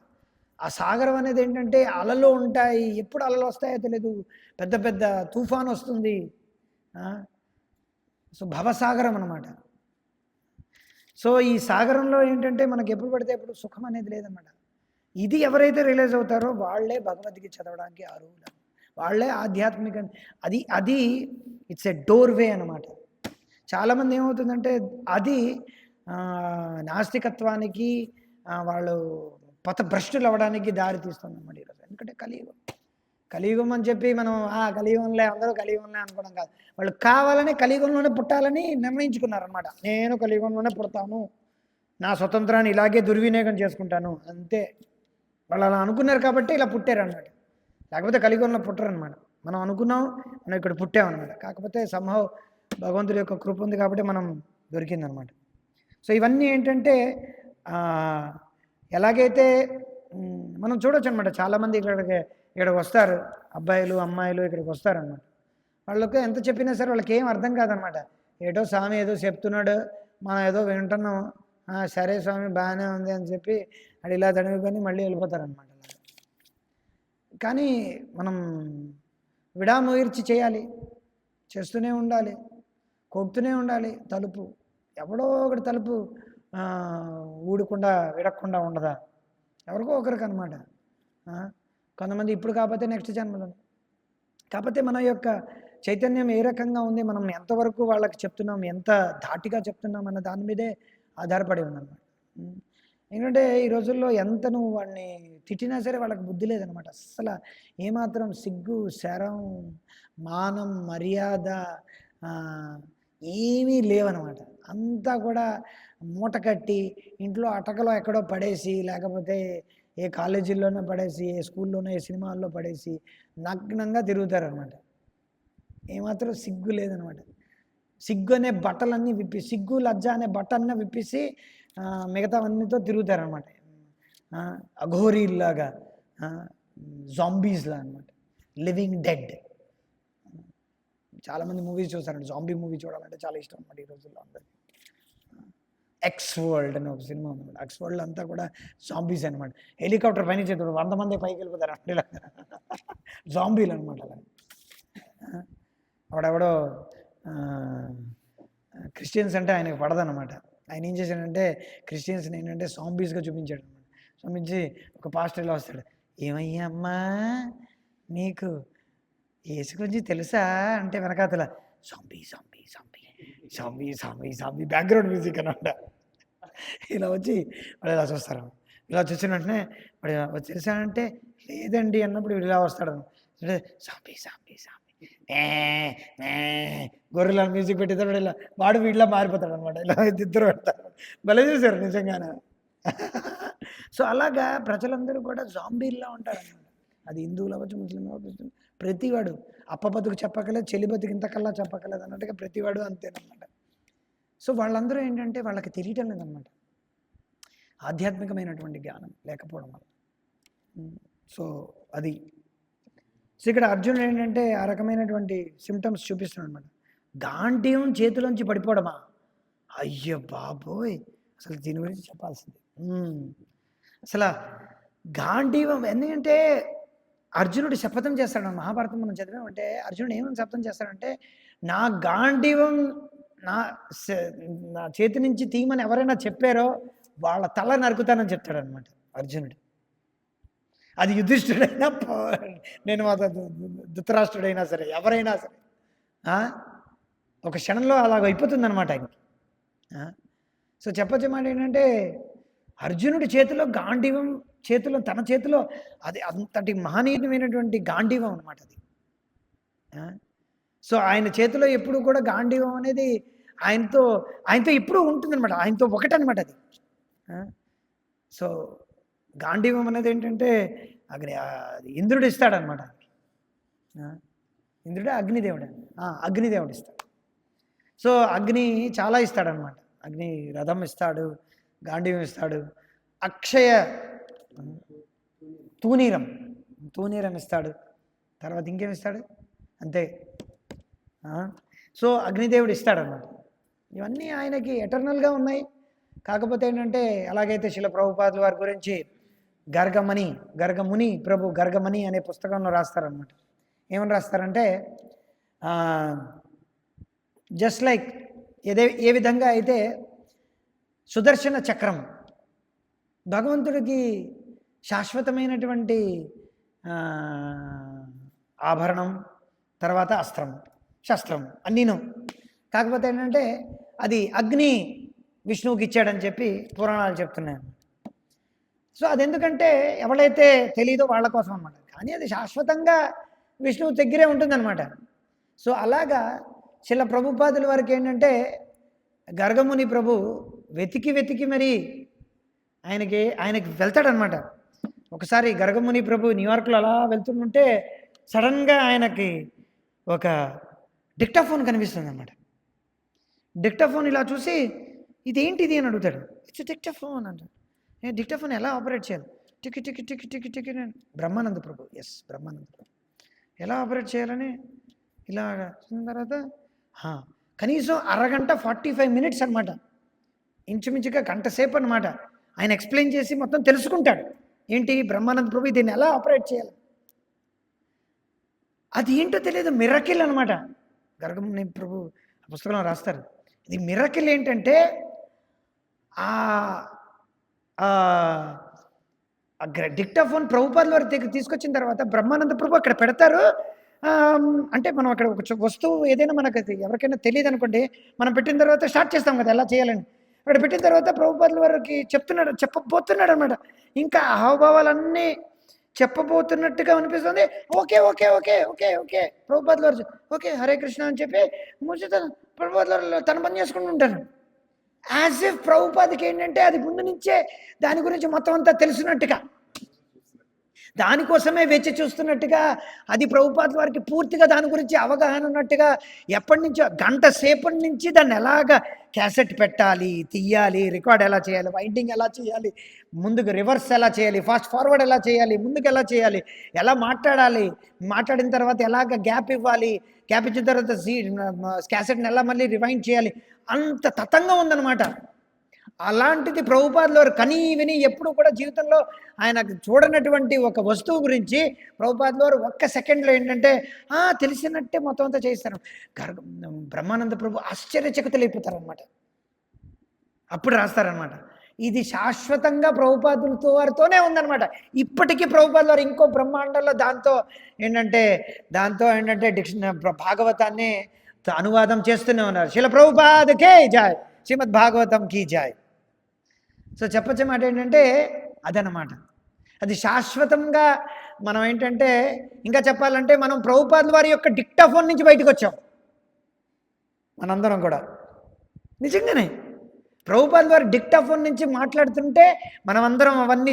A: ఆ సాగరం అనేది ఏంటంటే అలలు ఉంటాయి, ఎప్పుడు అలలు వస్తాయో తెలియదు, పెద్ద పెద్ద తుఫాన్ వస్తుంది. సో భవసాగరం అనమాట. సో ఈ సాగరంలో ఏంటంటే మనకి ఎప్పుడు పడితే ఎప్పుడు సుఖం అనేది లేదన్నమాట. ఇది ఎవరైతే రియలైజ్ అవుతారో వాళ్ళే భగవద్గీత చదవడానికి అర్హులు, వాళ్ళే ఆధ్యాత్మిక. అది ఇట్స్ ఎ డోర్వే అనమాట. చాలామంది ఏమవుతుందంటే అది నాస్తికత్వానికి, వాళ్ళు పథభ్రష్టులు అవ్వడానికి దారి తీస్తుంది అన్నమాట ఈరోజు. ఎందుకంటే కలియుగం అని చెప్పి మనం కలియుగంలో అందరూ కలియుగంలో అనుకోవడం కాదు. వాళ్ళు కావాలని కలియుగంలోనే పుట్టాలని నిర్ణయించుకున్నారనమాట. నేను కలియుగంలోనే పుడతాను, నా స్వతంత్రాన్ని ఇలాగే దుర్వినియోగం చేసుకుంటాను, అంతే. వాళ్ళు అలా అనుకున్నారు కాబట్టి ఇలా పుట్టారనమాట. లేకపోతే కలియుగంలో పుట్టరనమాట. మనం అనుకున్నాం, మనం ఇక్కడ పుట్టామన్నమాట. కాకపోతే సంభవ్ భగవంతుడి యొక్క కృప ఉంది కాబట్టి మనం దొరికిందనమాట. సో ఇవన్నీ ఏంటంటే ఎలాగైతే మనం చూడొచ్చు అనమాట. చాలామంది ఇక్కడికి వస్తారు, అబ్బాయిలు అమ్మాయిలు ఇక్కడికి వస్తారనమాట. వాళ్ళకి ఎంత చెప్పినా సరే వాళ్ళకి ఏం అర్థం కాదనమాట. ఏటో స్వామి ఏదో చెప్తున్నాడు, మనం ఏదో వింటున్నాం, సరే స్వామి బాగానే ఉంది అని చెప్పి అది ఇలా తడుముకొని మళ్ళీ వెళ్ళిపోతారనమాట. కానీ మనం విడాముయర్చి చేయాలి, చేస్తూనే ఉండాలి, కొడుతూనే ఉండాలి. తలుపు ఎవడో ఒకటి తలుపు ఊడకుండా విడకుండా ఉండదా, ఎవరికో ఒకరికి అనమాట. కొంతమంది ఇప్పుడు కాకపోతే నెక్స్ట్ జన్మలో. కాకపోతే మన యొక్క చైతన్యం ఏ రకంగా ఉంది, మనం ఎంతవరకు వాళ్ళకి చెప్తున్నాం, ఎంత ధాటిగా చెప్తున్నాం అన్న దాని మీదే ఆధారపడి ఉందన్నమాట. ఎందుకంటే ఈ రోజుల్లో ఎంత నువ్వు వాడిని తిట్టినా సరే వాళ్ళకి బుద్ధి లేదనమాట. అస్సలు ఏమాత్రం సిగ్గు, శరం, మానం, మర్యాద ఏమీ లేవనమాట. అంతా కూడా మూట కట్టి ఇంట్లో అటకలో ఎక్కడో పడేసి, లేకపోతే ఏ కాలేజీల్లోనే పడేసి, ఏ స్కూల్లోనే, ఏ సినిమాల్లో పడేసి నగ్నంగా తిరుగుతారనమాట. ఏమాత్రం సిగ్గు లేదనమాట. సిగ్గు అనే బట్టలన్నీ విప్పి, సిగ్గు లజ్జ అనే బట్టలన్నీ విప్పేసి మిగతావన్నీతో తిరుగుతారనమాట. అఘోరీల్లాగా, జాంబీస్లా అనమాట, లివింగ్ డెడ్. చాలామంది మూవీస్ చూస్తారండి, జాంబీ మూవీ చూడాలంటే చాలా ఇష్టం అనమాట ఈ రోజుల్లో అందరికీ. ఎక్స్ వరల్డ్ అని ఒక సినిమా ఉందన్నమాట. ఎక్స్ వరల్డ్ అంతా కూడా జాంబీస్ అనమాట. హెలికాప్టర్ పైన చేతుడు 100 మంది పైకి వెళ్ళిపోతారు అంటే జాంబీలు అనమాట. అలా ఆవిడెవడో క్రిస్టియన్స్ అంటే ఆయనకు పడదనమాట. ఆయన ఏం చేశాడంటే క్రిస్టియన్స్ని ఏంటంటే జాంబీస్గా చూపించాడు అనమాట. చూపించి ఒక పాస్టర్ ఇలా వస్తాడు, ఏమయ్యా అమ్మా నీకు యేసు గురించి తెలుసా అంటే వెనకాతల zombie zombie zombie zombie zombie zombie background music అనమాట. ఇలా వచ్చి వాళ్ళు ఇలా చూస్తారు. ఇలా చూసిన వెంటనే వాడు తెలుసా అంటే లేదండి అన్నప్పుడు ఇలా వస్తాడు. సాంబీ సాంబీ సాంబీ గొర్రెల మ్యూజిక్ పెట్టేటప్పుడు ఇలా వాడు వీడిలా మారిపోతాడు అనమాట. ఇలా ఇద్దరు పెడతారు. భలే చూశారు నిజంగానే. సో అలాగా ప్రజలందరూ కూడా జాంబీల్లా ఉంటారన్నమాట. అది హిందువులు అవ్వచ్చు, ముస్లింలు అవ్వచ్చు, ప్రతివాడు అప్ప బతుకు చెప్పకలేదు, చెల్లి బతుకు ఇంతకల్లా చెప్పకలేదు అన్నట్టుగా ప్రతివాడు అంతేనమాట. సో వాళ్ళందరూ ఏంటంటే వాళ్ళకి తెలియటం లేదన్నమాట, ఆధ్యాత్మికమైనటువంటి జ్ఞానం లేకపోవడం వల్ల. సో అది. సో ఇక్కడ అర్జునుడు ఏంటంటే ఆ రకమైనటువంటి సిమ్టమ్స్ చూపిస్తున్నాడు అనమాట. గాంధీవం చేతిలోంచి పడిపోవడమా, అయ్యో బాబోయ్, అసలు దీని గురించి చెప్పాల్సింది. అసలు గాంధీవం ఎందుకంటే అర్జునుడు శపథం చేస్తాడు. మహాభారతం మనం చదివామంటే అర్జునుడు ఏమని శపథం చేస్తాడంటే, నా గాంధీవం నా చేతి నుంచి తీయమని ఎవరైనా చెప్పారో వాళ్ళ తల నరుకుతానని చెప్తాడనమాట అర్జునుడు. అది యుధిష్ఠుడైనా, నేను ధృతరాష్ట్రుడైనా సరే, ఎవరైనా సరే ఒక క్షణంలో అలాగ అయిపోతుంది అనమాట ఆయనకి. సో చెప్పొచ్చే మాట ఏంటంటే అర్జునుడి చేతిలో గాంధీవం, తన చేతిలో అది అంతటి మహనీయమైనటువంటి గాంధీవం అనమాట అది. సో ఆయన చేతిలో ఎప్పుడు కూడా గాంధీవం అనేది ఆయనతో ఆయనతో ఎప్పుడూ ఉంటుందన్నమాట, ఆయనతో ఒకటనమాట అది. సో గాంధీవం అనేది ఏంటంటే ఇంద్రుడు ఇస్తాడనమాట. ఇంద్రుడే అగ్నిదేవుడు, అగ్నిదేవుడు ఇస్తాడు. సో అగ్ని చాలా ఇస్తాడనమాట. అగ్ని రథం ఇస్తాడు, గాంధీవం ఇస్తాడు, అక్షయ తూనీరం ఇస్తాడు, తర్వాత ఇంకేమి ఇస్తాడు, అంతే. సో అగ్నిదేవుడు ఇస్తాడనమాట. ఇవన్నీ ఆయనకి ఎటర్నల్గా ఉన్నాయి. కాకపోతే ఏంటంటే ఎలాగైతే శిల ప్రభుపాదుల వారి గురించి గర్గముని ప్రభు గర్గమణి అనే పుస్తకంలో రాస్తారనమాట. ఏమని రాస్తారంటే జస్ట్ లైక్ ఏ విధంగా అయితే సుదర్శన చక్రం భగవంతుడికి శాశ్వతమైనటువంటి ఆభరణం, తర్వాత అస్త్రం, శస్త్రం అన్నీను. కాకపోతే ఏంటంటే అది అగ్ని విష్ణువుకి ఇచ్చాడని చెప్పి పురాణాలు చెప్తున్నాయి. సో అది ఎందుకంటే ఎవరైతే తెలీదో వాళ్ళ కోసం అన్నమాట. కానీ అది శాశ్వతంగా విష్ణువు దగ్గరే ఉంటుందన్నమాట. సో అలాగా శిల ప్రభుపాదుల వారికి ఏంటంటే గర్గముని ప్రభు వెతికి మరి ఆయనకి వెళ్తాడనమాట. ఒకసారి గర్గముని ప్రభు న్యూయార్క్లో అలా వెళ్తుంటే సడన్గా ఆయనకి ఒక డిక్టాఫోన్ కనిపిస్తుంది అన్నమాట. డిక్టాఫోన్ ఇలా చూసి ఇదేంటిది అని అడుగుతాడు. ఇట్స్ డిక్టాఫోన్ అంటాడు. డిక్టాఫోన్ ఎలా ఆపరేట్ చేయాలి? టికి టికి టికి టికి టికి బ్రహ్మానంద ప్రభు, బ్రహ్మానంద ప్రభు ఎలా ఆపరేట్ చేయాలని ఇలాగా చూసిన తర్వాత కనీసం అరగంట 45 minutes అనమాట, ఇంచుమించుగా గంట సేపు అనమాట. ఆయన ఎక్స్ప్లెయిన్ చేసి మొత్తం తెలుసుకుంటాడు. ఏంటి బ్రహ్మానంద ప్రభు దీన్ని ఎలా ఆపరేట్ చేయాలి, అది ఏంటో తెలియదు. మిరకిల్ అనమాట. గర్గముని ప్రభు పుస్తకంలో రాస్తారు. ఇది మిరకిల్ ఏంటంటే డిక్టాఫోన్ ప్రభుపాదుల వారి తీసుకొచ్చిన తర్వాత బ్రహ్మానంద ప్రభు అక్కడ పెడతారు. అంటే మనం అక్కడ ఒక వస్తువు ఏదైనా మనకు ఎవరికైనా తెలియదు అనుకోండి, మనం పెట్టిన తర్వాత స్టార్ట్ చేస్తాం కదా ఎలా చేయాలని. అక్కడ పెట్టిన తర్వాత ప్రభుపాదుల వారికి చెప్పబోతున్నాడు అనమాట. ఇంకా హావభావాలన్నీ చెప్పబోతున్నట్టుగా అనిపిస్తుంది. Okay okay okay okay okay ప్రభుపాదుల వారు ఓకే హరే కృష్ణ అని చెప్పి ప్రభుపాదుల వారు తన పని చేసుకుంటూ ఉంటారు. యాజ్ ఇఫ్ ప్రభుపాదికి ఏంటంటే అది ముందు నుంచే దాని గురించి మొత్తం అంతా తెలిసినట్టుగా, దానికోసమే వేచి చూస్తున్నట్టుగా, అది ప్రభుపాదుల వారికి పూర్తిగా దాని గురించి అవగాహన ఉన్నట్టుగా, ఎప్పటి నుంచో గంట సేపటి నుంచి దాన్ని ఎలాగ క్యాసెట్ పెట్టాలి, తీయాలి, రికార్డ్ ఎలా చేయాలి, వైండింగ్ ఎలా చేయాలి, ముందుకు రివర్స్ ఎలా చేయాలి, ఫాస్ట్ ఫార్వర్డ్ ఎలా చేయాలి, ముందుకు ఎలా చేయాలి, ఎలా మాట్లాడాలి, మాట్లాడిన తర్వాత ఎలాగ గ్యాప్ ఇవ్వాలి, గ్యాప్ ఇచ్చిన తర్వాత క్యాసెట్ని ఎలా మళ్ళీ రివైండ్ చేయాలి, అంత తతంగా ఉందన్నమాట. అలాంటిది ప్రభుపాదుల వారు కనీ విని ఎప్పుడు కూడా జీవితంలో ఆయన చూడనటువంటి ఒక వస్తువు గురించి ప్రభుపాదుల వారు ఒక్క సెకండ్లో ఏంటంటే తెలిసినట్టే మొత్తం అంతా చేస్తారు. బ్రహ్మానంద ప్రభు ఆశ్చర్యచకితులైపోతారనమాట. అప్పుడు రాస్తారనమాట, ఇది శాశ్వతంగా ప్రభుపాదులతో వారితోనే ఉందన్నమాట. ఇప్పటికీ ప్రభుపాదుల వారు ఇంకో బ్రహ్మాండంలో దాంతో ఏంటంటే భాగవతాన్ని అనువాదం చేస్తూనే ఉన్నారు. శిల ప్రభుపాదకే జాయ్, శ్రీమద్ భాగవతం కీ జాయ్. సో చెప్పచ్చే మాట ఏంటంటే అదనమాట. అది శాశ్వతంగా మనం ఏంటంటే ఇంకా చెప్పాలంటే మనం ప్రభుపాదుల వారి యొక్క డిక్టాఫోన్ నుంచి బయటకు వచ్చాం మనందరం కూడా. నిజంగానే ప్రభుపాదుల వారి డిక్టాఫోన్ నుంచి మాట్లాడుతుంటే మనం అందరం అవన్నీ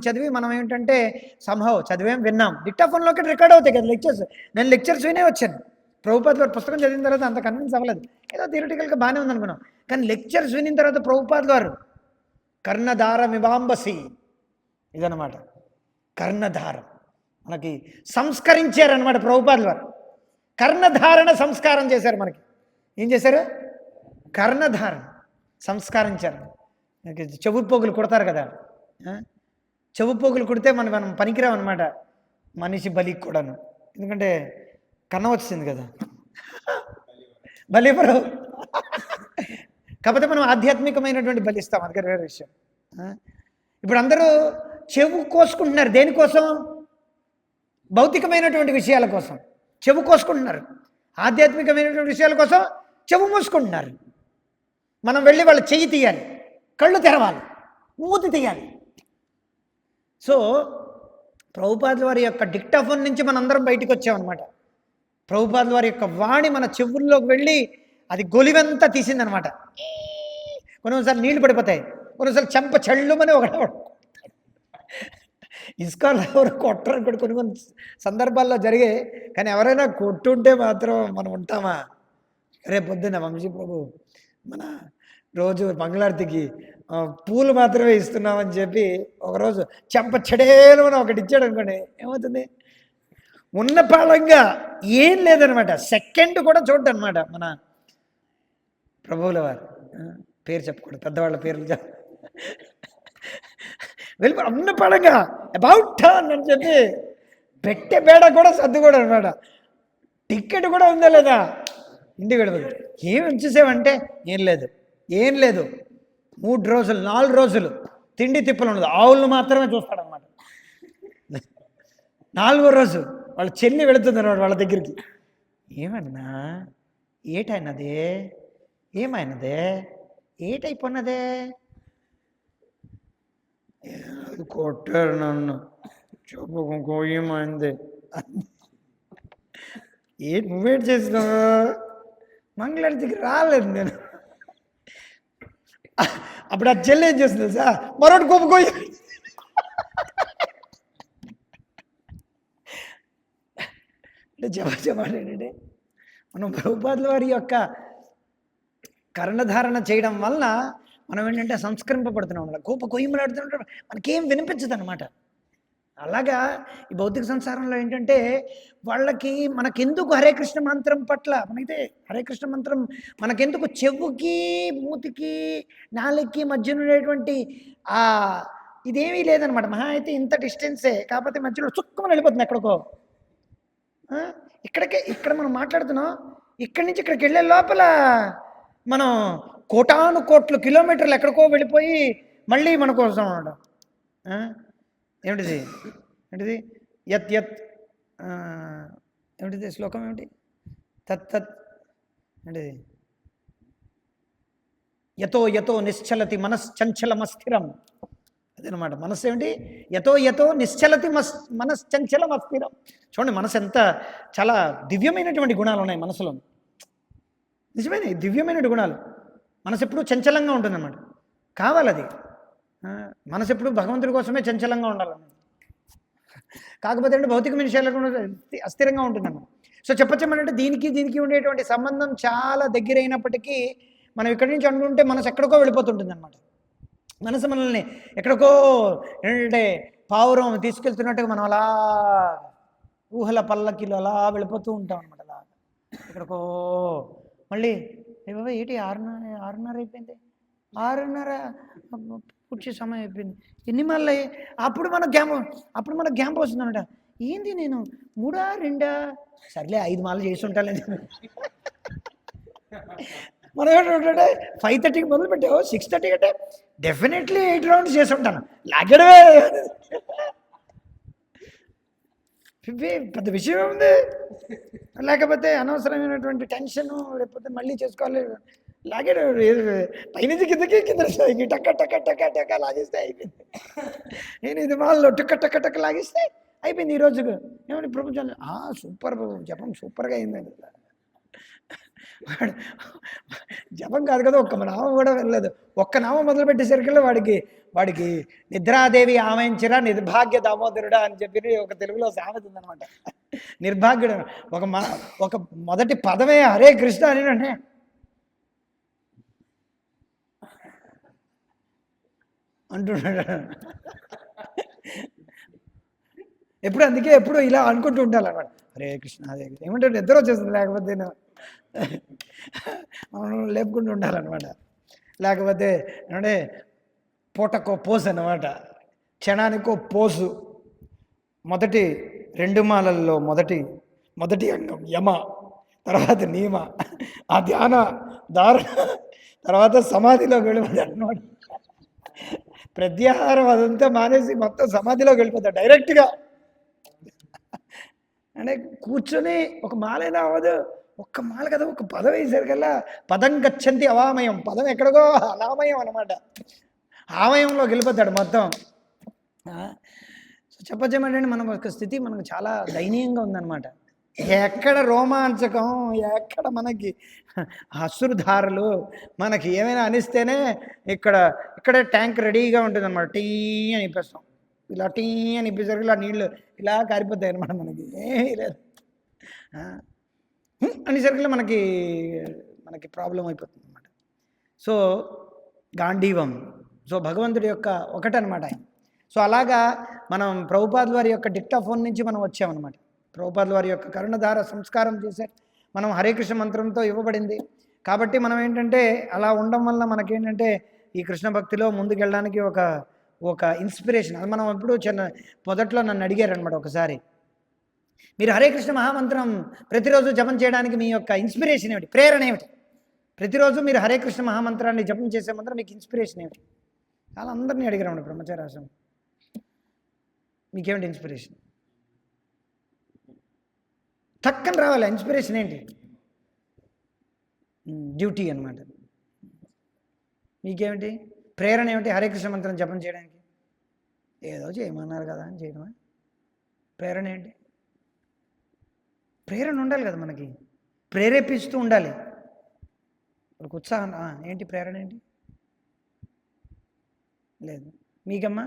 A: చదివి మనం ఏంటంటే సంహవ్ చదివాం, విన్నాం. డిక్టాఫోన్లోకి రికార్డ్ అవుతాయి కదా లెక్చర్స్. నేను లెక్చర్స్ వినే వచ్చాను. ప్రభుపాదుల వారి పుస్తకం చదివిన తర్వాత అంత కన్విన్స్ అవ్వలేదు, ఏదో థియరిటికల్గా బాగానే ఉందనుకున్నాం. కానీ లెక్చర్స్ వినిన తర్వాత ప్రభుపాదుల వారు కర్ణధారమివాంబసి ఇదనమాట. కర్ణధారం మనకి సంస్కరించారనమాట ప్రభుపాదుల వారు. కర్ణధారణ సంస్కారం చేశారు. మనకి ఏం చేశారు? కర్ణధారణ సంస్కరించారు. మనకి చెవు పోగులు కుడతారు కదా, చెవు పోగులు కుడితే మనం పనికిరాం అనమాట మనిషి బలికి కూడాను. ఎందుకంటే కన్నం వచ్చింది కదా, బలిపరు. కాకపోతే మనం ఆధ్యాత్మికమైనటువంటి బలి ఇస్తాం, అది వేరే విషయం. ఇప్పుడు అందరూ చెవు కోసుకుంటున్నారు. దేనికోసం? భౌతికమైనటువంటి విషయాల కోసం చెవు కోసుకుంటున్నారు. ఆధ్యాత్మికమైనటువంటి విషయాల కోసం చెవు మూసుకుంటున్నారు. మనం వెళ్ళి వాళ్ళ చెయ్యి తీయాలి, కళ్ళు తెరవాలి, మూతి తీయాలి. సో ప్రభుపాదుల వారి యొక్క డిక్టాఫోన్ నుంచి మనందరం బయటకు వచ్చామన్నమాట. ప్రభుపాదుల వారి యొక్క వాణి మన చెవుల్లోకి వెళ్ళి అది గొలివంతా తీసిందనమాట. కొన్నిసార్లు నీళ్లు పడిపోతాయి, కొన్నిసార్లు చెంప చెళ్ళుమని ఒకటి ఇస్కాన్లో ఎవరు కొట్టరు కూడా కొన్ని కొన్ని సందర్భాల్లో జరిగాయి. కానీ ఎవరైనా కొట్టుంటే మాత్రం మనం ఉంటామా? రేపు పొద్దున్న వంశీ ప్రభు మన రోజు మంగళారతికి పూలు మాత్రమే ఇస్తున్నామని చెప్పి ఒకరోజు చెంప చెడేలు అని ఒకటి ఇచ్చాడు అనుకోండి, ఏమవుతుంది? ఉన్న పాలంగా ఏం లేదనమాట, సెకండ్ కూడా చూడటం అనమాట. మన ప్రభువుల వారు పేరు చెప్పకూడదు, పెద్దవాళ్ళ పేర్లు వెళ్ళి అన్న పడంగా అబౌట్ టర్న్ అని చెప్పి పెట్టే బేడ కూడా సర్దుకోడు అనమాట. టికెట్ కూడా ఉందా లేదా, ఇంటికి వెళ్ళదు. ఏమి వచ్చేసావంటే ఏం లేదు, ఏం లేదు. 3 రోజులు 4 రోజులు తిండి తిప్పలు ఉండదు, ఆవులను మాత్రమే చూస్తాడనమాట. 4వ రోజు వాళ్ళ చెల్లి వెళుతుంది అనమాట వాళ్ళ దగ్గరికి. ఏమన్నా ఏటైనదే, ఏమైనదే, ఏటైపోయినదే? కొట్టారు నన్ను, చెప్పు ఏమైంది? నువ్వేటి చేసినావు? మంగళారతికి రాలేదు నేను. అప్పుడు ఆ చెల్లి ఏం చేస్తుంది సార్, మరొకటి కొప్పుకోయి. అంటే చెప్పాలి ఏంటంటే, మనం ప్రభుపాదుల వారి యొక్క కర్ణధారణ చేయడం వలన మనం ఏంటంటే సంస్కరింపబడుతున్నాం. కొయ్యమలాడుతుంటారు, మనకేం వినిపించదు అనమాట. అలాగా ఈ భౌతిక సంసారంలో ఏంటంటే వాళ్ళకి మనకెందుకు హరే కృష్ణ మంత్రం పట్ల, మనైతే హరే కృష్ణ మంత్రం మనకెందుకు చెవుకి మూతికి నాలుగుకి మధ్య ఉండేటువంటి ఇదేమీ లేదనమాట. మహా అయితే ఇంత డిస్టెన్సే, కాకపోతే మధ్యలో చుక్కమని వెళ్ళిపోతుంది ఎక్కడికో. ఇక్కడ మనం మాట్లాడుతున్నాం, ఇక్కడి నుంచి ఇక్కడికి వెళ్ళే లోపల మనం కోటాను కోట్ల కిలోమీటర్లు ఎక్కడికో వెళ్ళిపోయి మళ్ళీ మన కోసం అనమాట. ఏమిటిది ఏంటిది యత్ యత్ ఏమిటిది శ్లోకం ఏమిటి? తత్ తత్ ఏంటిది? యతో యతో నిశ్చలతి మనశ్చంచలమస్థిరం. అదనమాట మనస్సు ఏమిటి? యతో యతో నిశ్చలతి మనశ్చంచలమస్థిరం. చూడండి, మనసు ఎంత చాలా దివ్యమైనటువంటి గుణాలు ఉన్నాయి మనసులో. నిజమైన దివ్యమైన గుణాలు. మనసు ఎప్పుడు చంచలంగా ఉంటుందన్నమాట. కావాలి అది. మనసు ఎప్పుడు భగవంతుడి కోసమే చంచలంగా ఉండాలన్నమాట. కాకపోతే అంటే భౌతిక విషయాలకు అస్థిరంగా ఉంటుందన్నమాట. సో చెప్పచ్చేమంటే దీనికి ఉండేటువంటి సంబంధం చాలా దగ్గరైనప్పటికీ మనం ఇక్కడి నుంచి అంటుంటే మనసు ఎక్కడికో వెళ్ళిపోతుంటుంది అనమాట. మనసు మనల్ని ఎక్కడికో ఏంటంటే పావురం తీసుకెళ్తున్నట్టుగా మనం అలా ఊహల పల్లకిలో అలా వెళ్ళిపోతూ ఉంటాం అనమాట. అలా ఎక్కడికో మళ్ళీ బాబా ఏంటి 6:30 అయిపోయింది, 6:30 పూర్తి సమయం అయిపోయింది, ఎన్ని మళ్ళీ అప్పుడు మనకు గ్యాంప్ వస్తుందన్నమాట. ఏంది నేను 3 2 సర్లే 5 మాలు చేసి ఉంటాను. మనం ఏంటంటే 5:30కి మొదలు పెట్టావు, 6:30 అంటే డెఫినెట్లీ 8 రౌండ్స్ చేసి ఉంటాను. లాగడమే పెద్ద విషయం ఉంది. లేకపోతే అనవసరమైనటువంటి టెన్షన్, లేకపోతే మళ్ళీ చేసుకోవాలి, లాగే పైనుంచి కిందకి టక్క టక్క టక్క టక్క లాగేస్తే అయిపోయింది. నేను ఇది మాల్లో టక్క టక్క టక్క లాగేస్తే అయిపోయింది ఈ రోజుకు. ఏమంటే ప్రపంచం సూపర్ జపం సూపర్గా అయిందండి. జపం కాదు కదా, ఒక్క నామం కూడా వెళ్ళలేదు. ఒక్క నామం మొదలుపెట్టేసరికల్లా వాడికి నిద్రాదేవి ఆమెయించిరా నిర్భాగ్య దామోదరుడా అని చెప్పి ఒక తెలుగులో సామెత ఉందనమాట. నిర్భాగ్యుడు ఒక మొదటి పదమే హరే కృష్ణ అని అంటే అంటున్నాడు. అందుకే ఎప్పుడు ఇలా అనుకుంటూ ఉంటాను అనమాట, హరే కృష్ణ హరే కృష్ణ. ఏమంటే నిద్ర వచ్చేస్తుంది, లేకపోతే మనం లేపుకుంటూ ఉండాలన్నమాట. లేకపోతే ఏమంటే పూటకో పోసు అన్నమాట, క్షణానికో పోసు. మొదటి 2 మాలల్లో మొదటి అంగం యమ, తర్వాత నియమ, ఆ ధ్యాన దారుణ, తర్వాత సమాధిలోకి వెళ్ళిపోతాడు అన్నమాట. ప్రత్యాహారం అదంతా మానేసి మొత్తం సమాధిలోకి వెళ్ళిపోతాడు డైరెక్ట్గా. అంటే కూర్చొని ఒక మాలైనా అవ్వదు, ఒక్క మాల కదా, ఒక పదం వేసేసరికల్లా పదం గచ్చంతి అవామయం, పదం ఎక్కడికో అనామయం అనమాట. ఆమయంలోకి వెళ్ళిపోతాడు మొత్తం. సో చెప్పచ్చేమంటే మన ఒక స్థితి మనకు చాలా దయనీయంగా ఉందన్నమాట. ఎక్కడ రోమాంచకం, ఎక్కడ మనకి అశ్రుధారలు, మనకి ఏమైనా అనిస్తేనే ఇక్కడే ట్యాంక్ రెడీగా ఉంటుంది అనమాట. టీ అని ఇప్పేస్తాం, ఇలా టీ అని ఇప్పేసరికి ఇలా నీళ్ళు ఇలా కారిపోతాయి అనమాట. మనకి ఏమీ లేదు అనేసరికి మనకి ప్రాబ్లం అయిపోతుంది అనమాట. సో గాంధీవం, సో భగవంతుడి యొక్క ఒకటనమాట ఆయన. సో అలాగా మనం ప్రభుపాదుల వారి యొక్క డిక్టాఫోన్ నుంచి మనం వచ్చామన్నమాట. ప్రభుపాదుల వారి యొక్క కరుణధార సంస్కారం చేశారు, మనం హరే కృష్ణ మంత్రంతో ఇవ్వబడింది. కాబట్టి మనం ఏంటంటే అలా ఉండడం వల్ల మనకేంటంటే ఈ కృష్ణ భక్తిలో ముందుకెళ్ళడానికి ఒక ఇన్స్పిరేషన్. అది మనం ఎప్పుడు మొదట్లో నన్ను అడిగారనమాట ఒకసారి, మీరు హరే కృష్ణ మహామంత్రం ప్రతిరోజు జపం చేయడానికి మీ యొక్క ఇన్స్పిరేషన్ ఏమిటి, ప్రేరణ ఏమిటి? ప్రతిరోజు మీరు హరే కృష్ణ మహామంత్రాన్ని జపం చేసే మంత్రం మీకు ఇన్స్పిరేషన్ ఏమిటి? చాలా అందరినీ అడిగారు బ్రహ్మచారాశ్రమం, మీకేమిటి ఇన్స్పిరేషన్? టక్కని రావాలి ఇన్స్పిరేషన్ ఏంటి? డ్యూటీ అనమాట. మీకేమిటి ప్రేరణ ఏమిటి హరే కృష్ణ మంత్రం జపం చేయడానికి? ఏదో చేయమన్నారు కదా అని చేయడమా? ప్రేరణ ఏంటి? ప్రేరణ ఉండాలి కదా మనకి, ప్రేరేపిస్తూ ఉండాలి ఒక ఉత్సాహం. ఏంటి ప్రేరణ ఏంటి? లేదు. మీకమ్మా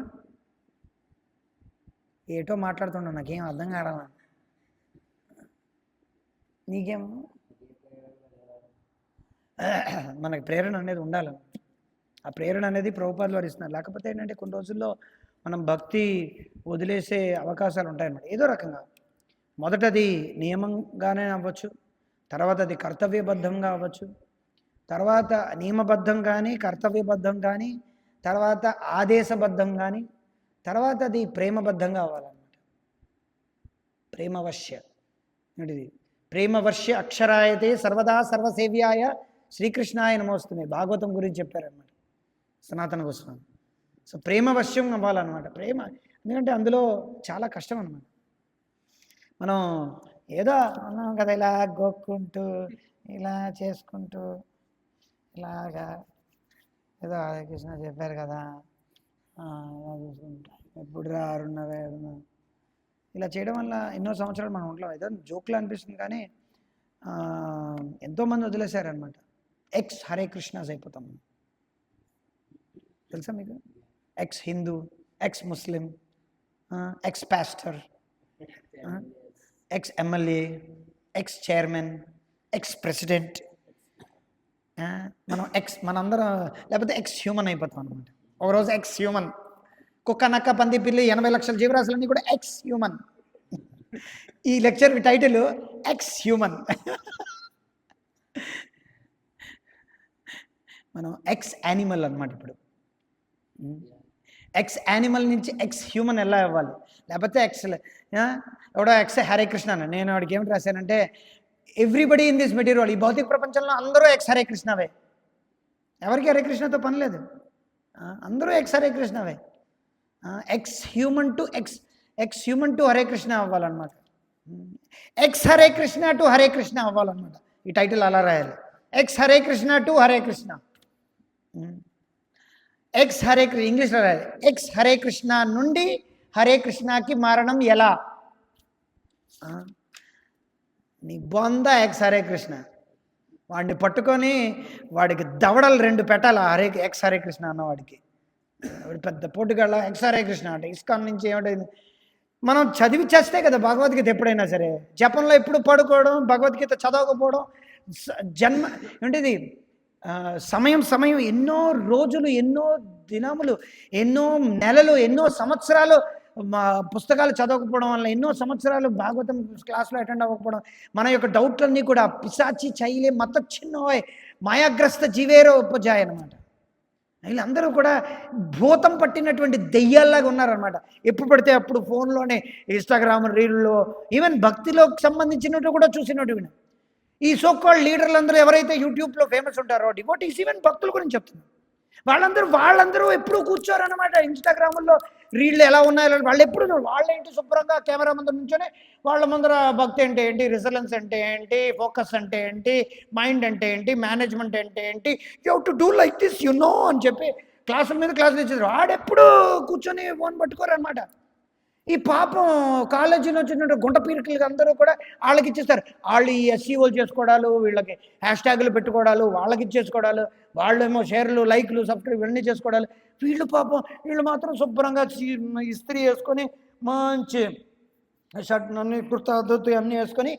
A: ఏటో మాట్లాడుతున్నావు, నాకేం అర్థం కావాలా? నీకేమో మనకి ప్రేరణ అనేది ఉండాలి. ఆ ప్రేరణ అనేది ప్రభుపాదుల వారు ఇస్తున్నారు. లేకపోతే ఏంటంటే కొన్ని రోజుల్లో మనం భక్తి వదిలేసే అవకాశాలు ఉంటాయన్నమాట. ఏదో రకంగా మొదటది నియమంగానే అవ్వచ్చు, తర్వాత అది కర్తవ్యబద్ధంగా అవ్వచ్చు, తర్వాత నియమబద్ధం కానీ కర్తవ్యబద్ధం కానీ, తర్వాత ఆదేశబద్ధం కానీ, తర్వాత అది ప్రేమబద్ధంగా అవ్వాలన్నమాట. ప్రేమవశ్య ఏంటిది? ప్రేమవర్ష్య అక్షరాయతే సర్వదా సర్వసేవ్యాయ శ్రీకృష్ణాయ నమోస్తుమే, భాగవతం గురించి చెప్పారనమాట సనాతన గోస్వామి. సో ప్రేమవశ్యం అవ్వాలన్నమాట. ప్రేమ ఎందుకంటే అందులో చాలా కష్టం అన్నమాట. మనం ఏదో అన్నాం కదా, ఇలా గోక్కుంటూ ఇలా చేసుకుంటూ ఇలాగా ఏదో హరే కృష్ణ చెప్పారు కదా, చూసుకుంటా ఎప్పుడు 6:30 ఇలా చేయడం వల్ల ఎన్నో సంవత్సరాలు మనం ఉంటాం. ఏదో జోక్లా అనిపిస్తుంది కానీ ఎంతోమంది వదిలేశారనమాట. ఎక్స్ హరే కృష్ణాస్ అయిపోతాం. తెలుసా మీకు? Ex Hindu, ex Muslim, ex pastor, ex MLA, ex chairman, ex president. మనందరం లేకపోతే ఎక్స్ హ్యూమన్ అయిపోతాం అనమాట. ఒకరోజు ఎక్స్ హ్యూమన్, కుక్క నక్క పంది పిల్లి 80 లక్షల జీవరాశులన్నీ కూడా ఎక్స్ హ్యూమన్. ఈ లెక్చర్ టైటిల్ ఎక్స్ హ్యూమన్. మనం ఎక్స్ యానిమల్ అనమాట. ఇప్పుడు ఎక్స్ యానిమల్ నుంచి ఎక్స్ హ్యూమన్ ఎలా అవ్వాలి? లేకపోతే ఎవడో ఎక్స్ హరే కృష్ణ అన్న, నేను వాడికి ఏమిటి రాశానంటే ఎవ్రీబడి ఇన్ దిస్ మెటీరియల్, ఈ భౌతిక ప్రపంచంలో అందరూ ఎక్స్ హరే కృష్ణవే, ఎవరికి హరే కృష్ణతో పని లేదు, అందరూ ఎక్స్ హరే కృష్ణవే. Ex human to Hare Krishna అవ్వాలన్నమాట. ఎక్స్ హరే కృష్ణ టు హరే కృష్ణ అవ్వాలన్నమాట. ఈ టైటిల్ అలా రాయాలి, ex Hare Krishna to Hare Krishna. Ex Hare Krishna ఇంగ్లీష్లో రాయాలి, ఎక్స్ హరే కృష్ణ నుండి హరే కృష్ణకి మారడం ఎలా? నీ బొంద ఎక్స్ హరే కృష్ణ. వాడిని పట్టుకొని వాడికి దవడలు 2 పెట్టాలి ఎక్స్ హరే కృష్ణ అన్నవాడికి. వాడు పెద్ద పోటుగాళ్ళ ఎక్స్ హరే కృష్ణ అంటే ఇస్కాన్ నుంచి ఏమిటైంది? మనం చదివి చేస్తే కదా భగవద్గీత. ఎప్పుడైనా సరే జపంలో ఎప్పుడు పడుకోవడం, భగవద్గీత చదవకపోవడం, జన్మ ఏంటిది సమయం ఎన్నో రోజులు, ఎన్నో దినములు, ఎన్నో నెలలు, ఎన్నో సంవత్సరాలు పుస్తకాలు చదవకపోవడం వల్ల, ఎన్నో సంవత్సరాలు భాగవతం క్లాస్లో అటెండ్ అవ్వకపోవడం, మన యొక్క డౌట్లన్నీ కూడా పిశాచి చైలే మత చిన్నోయ్ మాయాగ్రస్త జీవేరో ఉపజాయ్ అనమాట. వీళ్ళందరూ కూడా భూతం పట్టినటువంటి దెయ్యాల్లాగా ఉన్నారనమాట. ఎప్పుడు పడితే అప్పుడు ఫోన్లోనే ఇన్స్టాగ్రామ్ రీల్లో, ఈవెన్ భక్తిలోకి సంబంధించినట్టు కూడా చూసినట్టు. ఈ సోకాల్డ్ లీడర్లందరూ ఎవరైతే యూట్యూబ్లో ఫేమస్ ఉంటారో డివోటీస్, ఈవెన్ భక్తుల గురించి చెప్తున్నారు, వాళ్ళందరూ ఎప్పుడు కూర్చోరనమాట. ఇన్స్టాగ్రామ్లో రీళ్ళు ఎలా ఉన్నాయో వాళ్ళు ఎప్పుడు వాళ్ళేంటి శుభ్రంగా కెమెరా ముందర నుంచొని వాళ్ళ ముందర భక్తి అంటే ఏంటి, రిజలెన్స్ అంటే ఏంటి, ఫోకస్ అంటే ఏంటి, మైండ్ అంటే ఏంటి, మేనేజ్మెంట్ అంటే ఏంటి, you have to do like this you know అని చెప్పి క్లాసుల మీద క్లాసులు ఇచ్చారు. వాడెప్పుడు కూర్చొని ఫోన్ పట్టుకోరనమాట. ఈ పాపం కాలేజీలో వచ్చినటువంటి గుంట పీరికలకి అందరూ కూడా వాళ్ళకి ఇచ్చేస్తారు. వాళ్ళు ఈ ఎస్సీఓలు చేసుకోవడాలు, వీళ్ళకి హ్యాష్ ట్యాగులు పెట్టుకోవడాలు, వాళ్ళకి ఇచ్చేసుకోవడాలు, వాళ్ళేమో షేర్లు, లైక్లు, సబ్స్క్రైబ్ ఇవన్నీ చేసుకోవడాలు. వీళ్ళు పాపం వీళ్ళు మాత్రం శుభ్రంగా ఇస్త్రీ వేసుకొని మంచి షర్ట్ అన్ని కుర్తా ధోతి అన్నీ వేసుకొని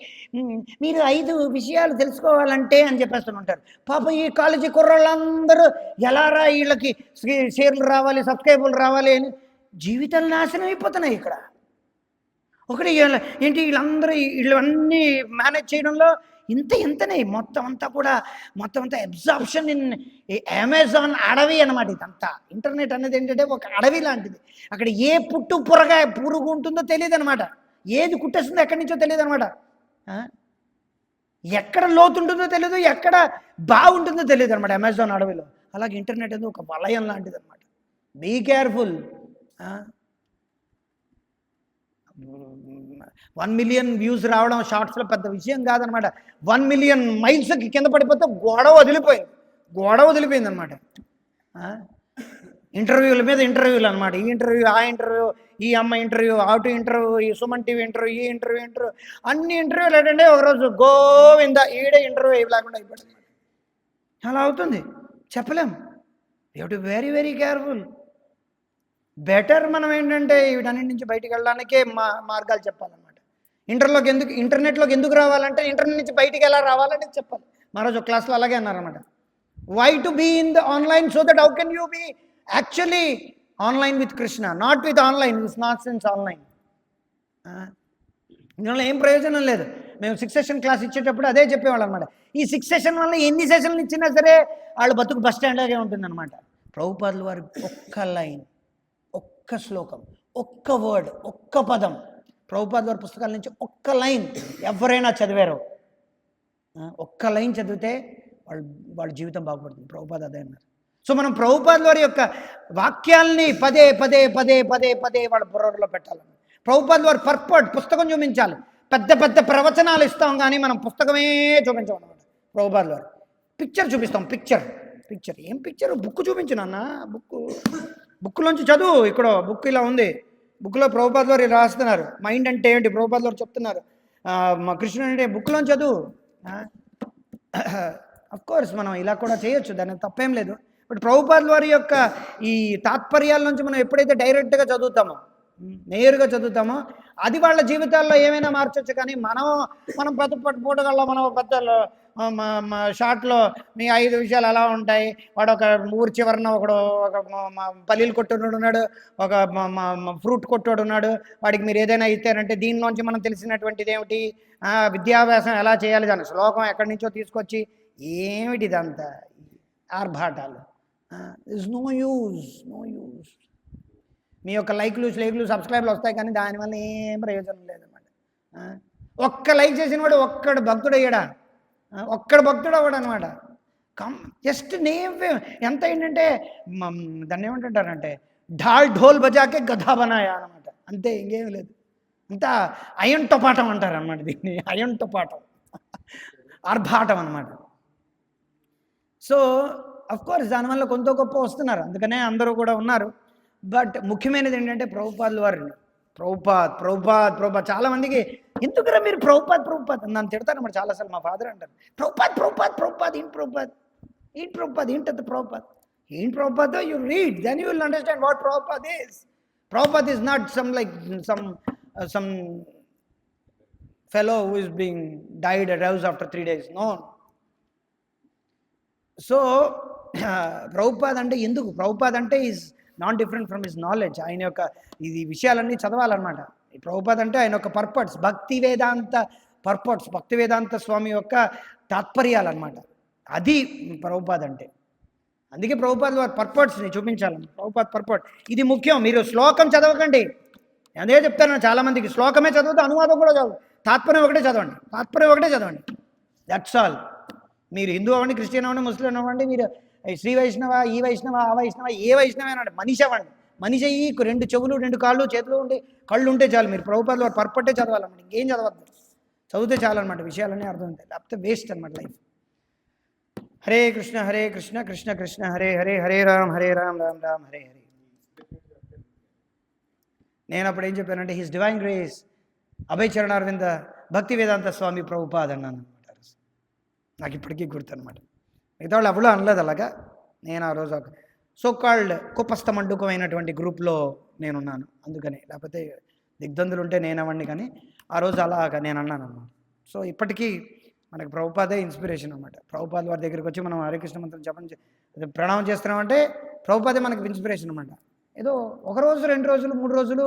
A: మీరు 5 విషయాలు తెలుసుకోవాలంటే అని చెప్పేస్తుంటారు. పాపం ఈ కాలేజీ కుర్రాళ్ళందరూ ఎలారా వీళ్ళకి షేర్లు రావాలి, సబ్స్క్రైబులు రావాలి అని జీవితాలు నాశనం అయిపోతున్నాయి ఇక్కడ. ఒకటి ఏంటి వీళ్ళందరూ వీళ్ళన్నీ మేనేజ్ చేయడంలో ఇంతనే మొత్తం అంతా అబ్జార్ప్షన్ ఇన్ అమెజాన్ అడవి అనమాట. ఇదంతా ఇంటర్నెట్ అనేది ఏంటంటే ఒక అడవి లాంటిది. అక్కడ ఏ పురుగు ఉంటుందో తెలియదు అనమాట. ఏది కుట్టేస్తుందో ఎక్కడి నుంచో తెలియదు అనమాట. ఎక్కడ లోతు ఉంటుందో తెలియదు, ఎక్కడ బాగుంటుందో తెలియదు అనమాట అమెజాన్ అడవిలో. అలాగే ఇంటర్నెట్ అనేది ఒక వలయం లాంటిది అనమాట. Be careful. 1 మిలియన్ వ్యూస్ రావడం షార్ట్స్లో పెద్ద విషయం కాదనమాట. 1 మిలియన్ మైల్స్కి కింద పడిపోతే గోడ వదిలిపోయింది అనమాట. ఇంటర్వ్యూల మీద ఇంటర్వ్యూలు అనమాట. ఈ ఇంటర్వ్యూ, ఆ ఇంటర్వ్యూ, ఈ అమ్మ ఇంటర్వ్యూ, అటు ఇంటర్వ్యూ, ఈ సుమన్ టీవీ ఇంటర్వ్యూ, ఈ ఇంటర్వ్యూ అన్ని ఇంటర్వ్యూలు ఏంటంటే ఒకరోజు గోవింద ఈడే ఇంటర్వ్యూ ఇవి లేకుండా అయిపోయింది. అలా అవుతుంది, చెప్పలేం. You to very very careful. Better మనం ఏంటంటే వీటన్నిటి నుంచి బయటికి వెళ్ళడానికే మార్గాలు చెప్పాలన్నమాట. ఇంటర్నెట్లోకి ఎందుకు రావాలంటే ఇంటర్నెట్ నుంచి బయటికి ఎలా రావాలని చెప్పాలి. మరోజు క్లాస్లో అలాగే అన్నారన్నమాట. Why to be in the online so that how can you be actually online with Krishna, not with online, it's not sense online. దీనివల్ల ఏం ప్రయోజనం లేదు. మేము 6 సెషన్ క్లాస్ ఇచ్చేటప్పుడు అదే చెప్పేవాళ్ళం అనమాట. ఈ 6 సెషన్ వల్ల ఎన్ని సెషన్లు ఇచ్చినా సరే వాళ్ళు బతుకు బస్ స్టాండ్లాగే ఉంటుందన్నమాట. ప్రభుపాదుల వారి ఒక్క లైన్, ఒక్క శ్లోకం, ఒక్క వర్డ్, ఒక్క పదం, ప్రభుపాదుల వారి పుస్తకాల నుంచి ఒక్క లైన్ ఎవరైనా చదివారో, ఒక్క లైన్ చదివితే వాళ్ళ జీవితం బాగుపడుతుంది. ప్రభుపాద అదే అన్నారు. సో మనం ప్రభుపాదుల వారి యొక్క వాక్యాల్ని పదే పదే పదే పదే పదే వాళ్ళ బుర్రలో పెట్టాలని. ప్రభుపాదుల వారి పర్పట్ పుస్తకం చూపించాలి. పెద్ద పెద్ద ప్రవచనాలు ఇస్తాం కానీ మనం పుస్తకమే చూపించాం అన్నమాట. ప్రభుపాదుల వారు పిక్చర్ చూపిస్తాం. పిక్చర్ ఏం పిక్చర్? బుక్ చూపించు నాన్న. బుక్లోంచి చదువు. ఇక్కడ బుక్ ఇలా ఉంది. బుక్లో ప్రభుపాదుల వారు రాస్తున్నారు. మైండ్ అంటే ఏంటి ప్రభుపాదుల వారు చెప్తున్నారు. మా కృష్ణుడు అంటే బుక్లోంచి చదువు. అఫ్కోర్స్ మనం ఇలా కూడా చేయొచ్చు, దానికి తప్పేం లేదు. బట్ ప్రభుపాదుల వారి యొక్క ఈ తాత్పర్యాల నుంచి మనం ఎప్పుడైతే డైరెక్ట్గా చదువుతామో, నేరుగా చదువుతామో అది వాళ్ళ జీవితాల్లో ఏమైనా మార్చొచ్చు. కానీ మనం పూటగల్లో మనం పెద్ద షార్ట్లో మీ 5 విషయాలు ఎలా ఉంటాయి. వాడు ఒక ఊరి చివరన ఒక పల్లీలు కొట్టుడు ఉన్నాడు, ఒక ఫ్రూట్ కొట్టుడు ఉన్నాడు. వాడికి మీరు ఏదైనా ఇస్తారంటే దీనిలోంచి మనం తెలిసినటువంటిది ఏమిటి, విద్యాభ్యాసం ఎలా చేయాలి, దాని శ్లోకం ఎక్కడి నుంచో తీసుకొచ్చి ఏమిటి ఇదంతా ఆర్భాటాలు. Is no use. మీ యొక్క లైక్లు సబ్స్క్రైబ్లు వస్తాయి కానీ దానివల్ల ఏం ప్రయోజనం లేదన్నమాట. ఒక్క లైక్ చేసిన వాడు ఒక్కడు భక్తుడయ్యాడా? ఒక్కడు భక్తుడు అవ్వడు అనమాట. జస్ట్ నేమ్ ఎంత ఏంటంటే దాన్ని ఏమంటుంటారంటే ఢోల్ బజాకే గధా బనాయా అనమాట. అంతే, ఇంకేం లేదు. అంతా అయంతో పాఠం అంటారు అనమాట. దీన్ని అయంతో పాఠం, ఆర్భాటం అనమాట. సో అఫ్కోర్స్ దానివల్ల కొంత గొప్ప వస్తున్నారు, అందుకనే అందరూ కూడా ఉన్నారు. బట్ ముఖ్యమైనది ఏంటంటే ప్రభుపాదుల వారిని ప్రభుపాద్ చాలామందికి ఎందుకురా మీరు ప్రభుపాద్ నన్ను తిడతారు మరి చాలాసార్లు. మా ఫాదర్ అంటారు ప్రభుపాద్ ఏంటి Prabhupada you read, then you will understand what Prabhupada is not some fellow who is being died arose after 3 days. No. So Prabhupad అంటే ఎందుకు? ప్రభుపాద్ అంటే is not different from his knowledge. ఆయన యొక్క ఇది విషయాలన్నీ చదవాలన్నమాట. ఈ ప్రభుపాద్ అంటే ఆయన యొక్క పర్పట్స్, భక్తి వేదాంత స్వామి యొక్క తాత్పర్యాలన్నమాట. అది ప్రభుపాద్ అంటే. అందుకే ప్రభుపాద్ వారి పర్పట్స్ని చూపించాలన్నమాట. ప్రభుపాద్ పర్పట్ ఇది ముఖ్యం. మీరు శ్లోకం చదవకండి. అదే చెప్తాను చాలామందికి, శ్లోకమే చదివితే అనువాదం కూడా చదువు. తాత్పర్యం ఒకటే చదవండి. That's all. మీరు హిందూ అవ్వండి, క్రిస్టియన్ అవ్వండి, ముస్లిం అవ్వండి, మీరు శ్రీ వైష్ణవ, ఈ వైష్ణవ, ఆ వైష్ణవ, ఏ వైష్ణవ అనండి, మనిషి అవ్వండి. మనిషి అయ్యి 2 చెవులు 2 కాళ్ళు చేతులు ఉంటే కళ్ళు ఉంటే చాలు. మీరు ప్రభుపాదుల వారు పర్పట్టే చదవాలన్నమాట. ఇంకేం చదవద్దు, చదివితే చాలన్నమాట. విషయాలన్నీ అర్థమవుతాయి, లేకపోతే వేస్ట్ అనమాట లైఫ్. హరే కృష్ణ కృష్ణ కృష్ణ హరే హరే, హరే రామ్ రామ్ రామ్ హరే హరే. నేను అప్పుడు ఏం చెప్పానంటే his divine grace Abhay Charanaravinda భక్తి వేదాంత స్వామి ప్రభుపాద్ అన్నాను అనమాట. నాకు ఇప్పటికీ గుర్తు అనమాట. మిగతా వాళ్ళు ఎవరో అనలేదు అలాగా. నేను ఆ రోజు సో కాల్డ్ కుపస్థ మండుకమైనటువంటి గ్రూప్లో నేనున్నాను. అందుకని లేకపోతే దిగ్బంధులు ఉంటే నేను అవ్వండి, కానీ ఆ రోజు అలాగా నేను అన్నాను అనమాట. సో ఇప్పటికీ మనకు ప్రభుపాదే ఇన్స్పిరేషన్ అనమాట. ప్రభుపాద్ వారి దగ్గరికి వచ్చి మనం హరే కృష్ణ మంత్రం జపం ప్రణామం చేస్తున్నామంటే ప్రభుపాదే మనకు ఇన్స్పిరేషన్ అనమాట. ఏదో ఒక రోజు 2 రోజులు 3 రోజులు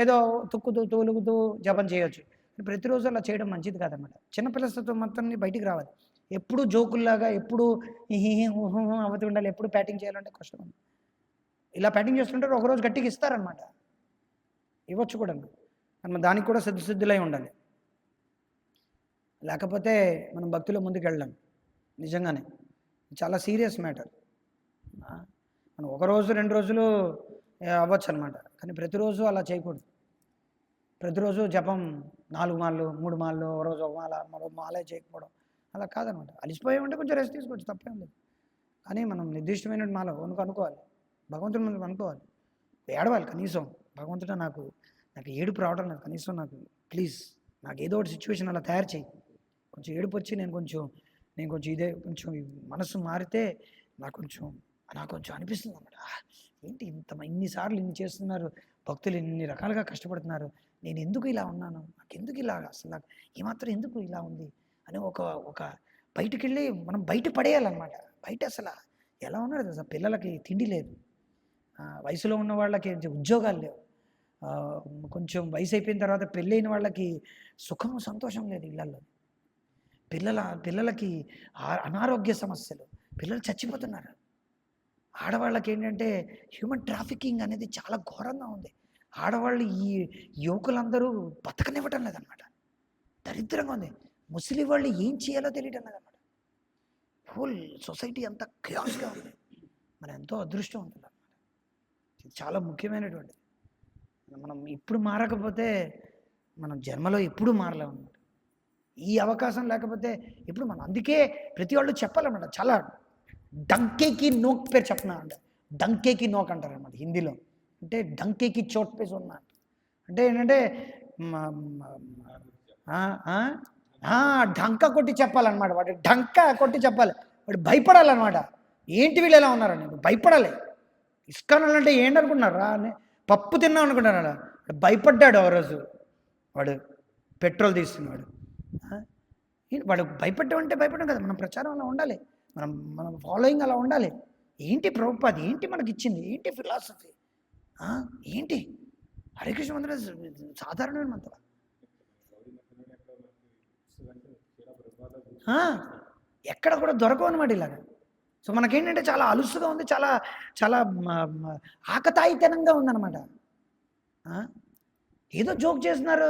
A: ఏదో తుక్కుతూ తూలుగుతూ జపం చేయొచ్చు. ప్రతిరోజు అలా చేయడం మంచిది కాదనమాట. చిన్నపిల్లలతో మొత్తం బయటికి రావాలి. ఎప్పుడు జోకుల్లాగా ఎప్పుడు అవుతూ ఉండాలి, ఎప్పుడు ప్యాటింగ్ చేయాలంటే కష్టం. ఇలా ప్యాటింగ్ చేస్తుంటారు, ఒకరోజు గట్టిగా ఇస్తారనమాట. ఇవ్వచ్చు కూడా, మనం దానికి కూడా సిద్ధులై ఉండాలి. లేకపోతే మనం భక్తిలో ముందుకు వెళ్ళాం. నిజంగానే చాలా సీరియస్ మ్యాటర్. మనం ఒకరోజు 2 రోజులు అవ్వచ్చు అనమాట, కానీ ప్రతిరోజు అలా చేయకూడదు. ప్రతిరోజు జపం 4 మాలలు 3 మాలలు, ఒక రోజు ఒక మాల, మరో మాలే చేయకపోవడం అలా కాదనమాట. అలిసిపోయామంటే కొంచెం రెస్ట్ తీసుకోవచ్చు, తప్పేం లేదు. కానీ మనం నిర్దిష్టమైన మాల అనుకోవాలి, భగవంతుడు మనం అనుకోవాలి, ఏడవాలి కనీసం. భగవంతుడు నాకు ఏడుపు రావడం లేదు, కనీసం నాకు ప్లీజ్ నాకు ఏదో ఒకటి సిచ్యువేషన్ అలా తయారు చేయి. కొంచెం ఏడుపు వచ్చి నేను కొంచెం ఇదే కొంచెం మనసు మారితే నాకు కొంచెం అనిపిస్తుంది అన్నమాట. ఏంటి ఇన్నిసార్లు ఇన్ని చేస్తున్నారు భక్తులు, ఇన్ని రకాలుగా కష్టపడుతున్నారు, నేను ఎందుకు ఇలా ఉన్నాను, నాకు ఎందుకు ఇలా, అసలు నాకు ఏమాత్రం ఎందుకు ఇలా ఉంది అని ఒక బయటికి వెళ్ళి మనం బయట పడేయాలన్నమాట. బయట అసలు ఎలా ఉన్నారు అసలు, పిల్లలకి తిండి లేదు, వయసులో ఉన్న వాళ్ళకి ఉద్యోగాలు లేవు, కొంచెం వయసు అయిపోయిన తర్వాత పెళ్ళైన వాళ్ళకి సుఖం సంతోషం లేదు ఇళ్ళల్లో, పిల్లలకి అనారోగ్య సమస్యలు, పిల్లలు చచ్చిపోతున్నారు. ఆడవాళ్ళకి ఏంటంటే హ్యూమన్ ట్రాఫికింగ్ అనేది చాలా ఘోరంగా ఉంది. ఆడవాళ్ళు ఈ యువకులందరూ బతకనివ్వటం లేదన్నమాట. దరిద్రంగా ఉంది. ముసలి వాళ్ళు ఏం చేయాలో తెలియటం లేదన్నమాట. హోల్ సొసైటీ అంతా క్యాస్గా ఉంది. మనం ఎంతో అదృష్టం ఉంటుంది అన్నమాట. ఇది చాలా ముఖ్యమైనటువంటిది. మనం ఇప్పుడు మారకపోతే మనం జన్మలో ఎప్పుడు మారలేము అన్నమాట. ఈ అవకాశం లేకపోతే ఇప్పుడు మనం, అందుకే ప్రతి వాళ్ళు చెప్పాలన్నమాట. చాలా డంకేకి నోక్ పేరు చెప్పనా అంటే, డంకేకి నోక్ అంటారు అన్నమాట హిందీలో. అంటే డంకేకి చోట్ పే సున్నా అంటే ఏంటంటే ఢంకా కొట్టి చెప్పాలన్నమాట. వాడు ఢంకా కొట్టి చెప్పాలి, వాడు భయపడాలన్నమాట. ఏంటి వీళ్ళు ఎలా ఉన్నారని భయపడాలి. ఇస్కాన్ అంటే ఏంటనుకుంటున్నారా అని, పప్పు తిన్నాం అనుకుంటున్నారా, భయపడ్డాడు ఆ రోజు. వాడు పెట్రోల్ తీస్తున్నాడు. వాడు భయపడ్డామంటే భయపడ్డాం కదా, మనం ప్రచారం అలా ఉండాలి, మనం ఫాలోయింగ్ అలా ఉండాలి. ఏంటి ప్రభుపాద్, ఏంటి మనకి ఇచ్చింది, ఏంటి ఫిలాసఫీ, ఏంటి హరే కృష్ణ మంత్రం సాధారణమైన మంత్రం. ఎక్కడ కూడా దొరకవు అనమాట ఇలాగా. సో మనకేంటంటే చాలా అలుసుగా ఉంది, చాలా చాలా ఆకతాయితనంగా ఉందన్నమాట. ఏదో జోక్ చేస్తున్నారు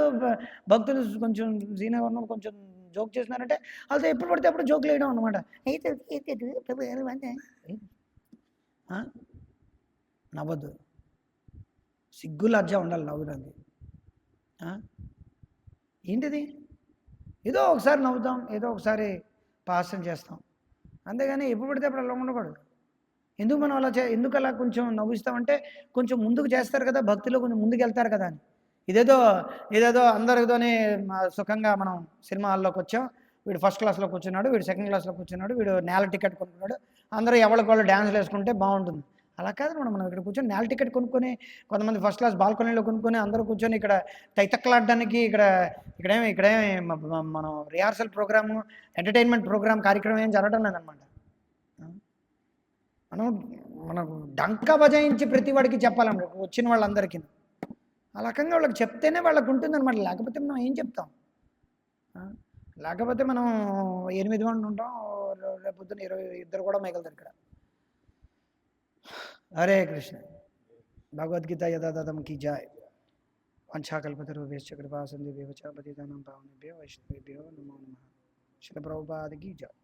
A: భక్తులు, కొంచెం సీనియర్ ఉన్నాం, కొంచెం జోక్ చేస్తున్నారంటే వాళ్ళతో ఎప్పుడు పడితే అప్పుడు జోకులు వేయడం అనమాట. నవ్వద్దు, సిగ్గు లజ్జ ఉండాలి నవ్వుడానికి. ఏంటిది, ఏదో ఒకసారి నవ్వుతాం, ఏదో ఒకసారి పాసం చేస్తాం, అంతేగాని ఎప్పుడు పడితే అప్పుడు అలా ఉండకూడదు. ఎందుకు మనం అలా ఎందుకు అలా కొంచెం నవ్విస్తామంటే, కొంచెం ముందుకు చేస్తారు కదా భక్తిలో, కొంచెం ముందుకు వెళ్తారు కదా అని. ఇదేదో అందరితోనే సుఖంగా మనం సినిమా హాల్లోకి వచ్చాం, వీడు ఫస్ట్ క్లాస్లో కూర్చున్నాడు, వీడు సెకండ్ క్లాస్లో కూర్చున్నాడు, వీడు నేల టికెట్ కొనుక్కున్నాడు, అందరూ ఎవరికి డ్యాన్స్లు వేసుకుంటే బాగుంటుంది. అలా కాదు మనం ఇక్కడ కూర్చొని నేల టికెట్ కొనుక్కొని, కొంతమంది ఫస్ట్ క్లాస్ బాల్కనీలో కొనుక్కొని అందరూ కూర్చొని ఇక్కడ తైతక్కలాడడానికి, ఇక్కడేమి మనం రిహార్సల్ ప్రోగ్రాము, ఎంటర్టైన్మెంట్ ప్రోగ్రామ్ కార్యక్రమం ఏం జరగడం లేదనమాట. మనకు డంకా బజాయించి ప్రతి వాడికి చెప్పాలన్నమాట, వచ్చిన వాళ్ళందరికీ. ఆ రకంగా వాళ్ళకి చెప్తేనే వాళ్ళకు ఉంటుందన్నమాట. లేకపోతే మనం ఏం చెప్తాం, లేకపోతే మనం 8 మంది ఉంటాం, రేపొద్దున 22 కూడా మిగులుతారు ఇక్కడ. హరే కృష్ణ. భగవద్గీత యథాతథం కీ జాయ్. వంఛాకల్పతరుభ్యశ్చ కృపా సింధుభ్యో చ పతితానాం పావనేభ్యో వైష్ణవేభ్యో నమో నమః. శ్రీల ప్రభుపాద కీ జాయ్.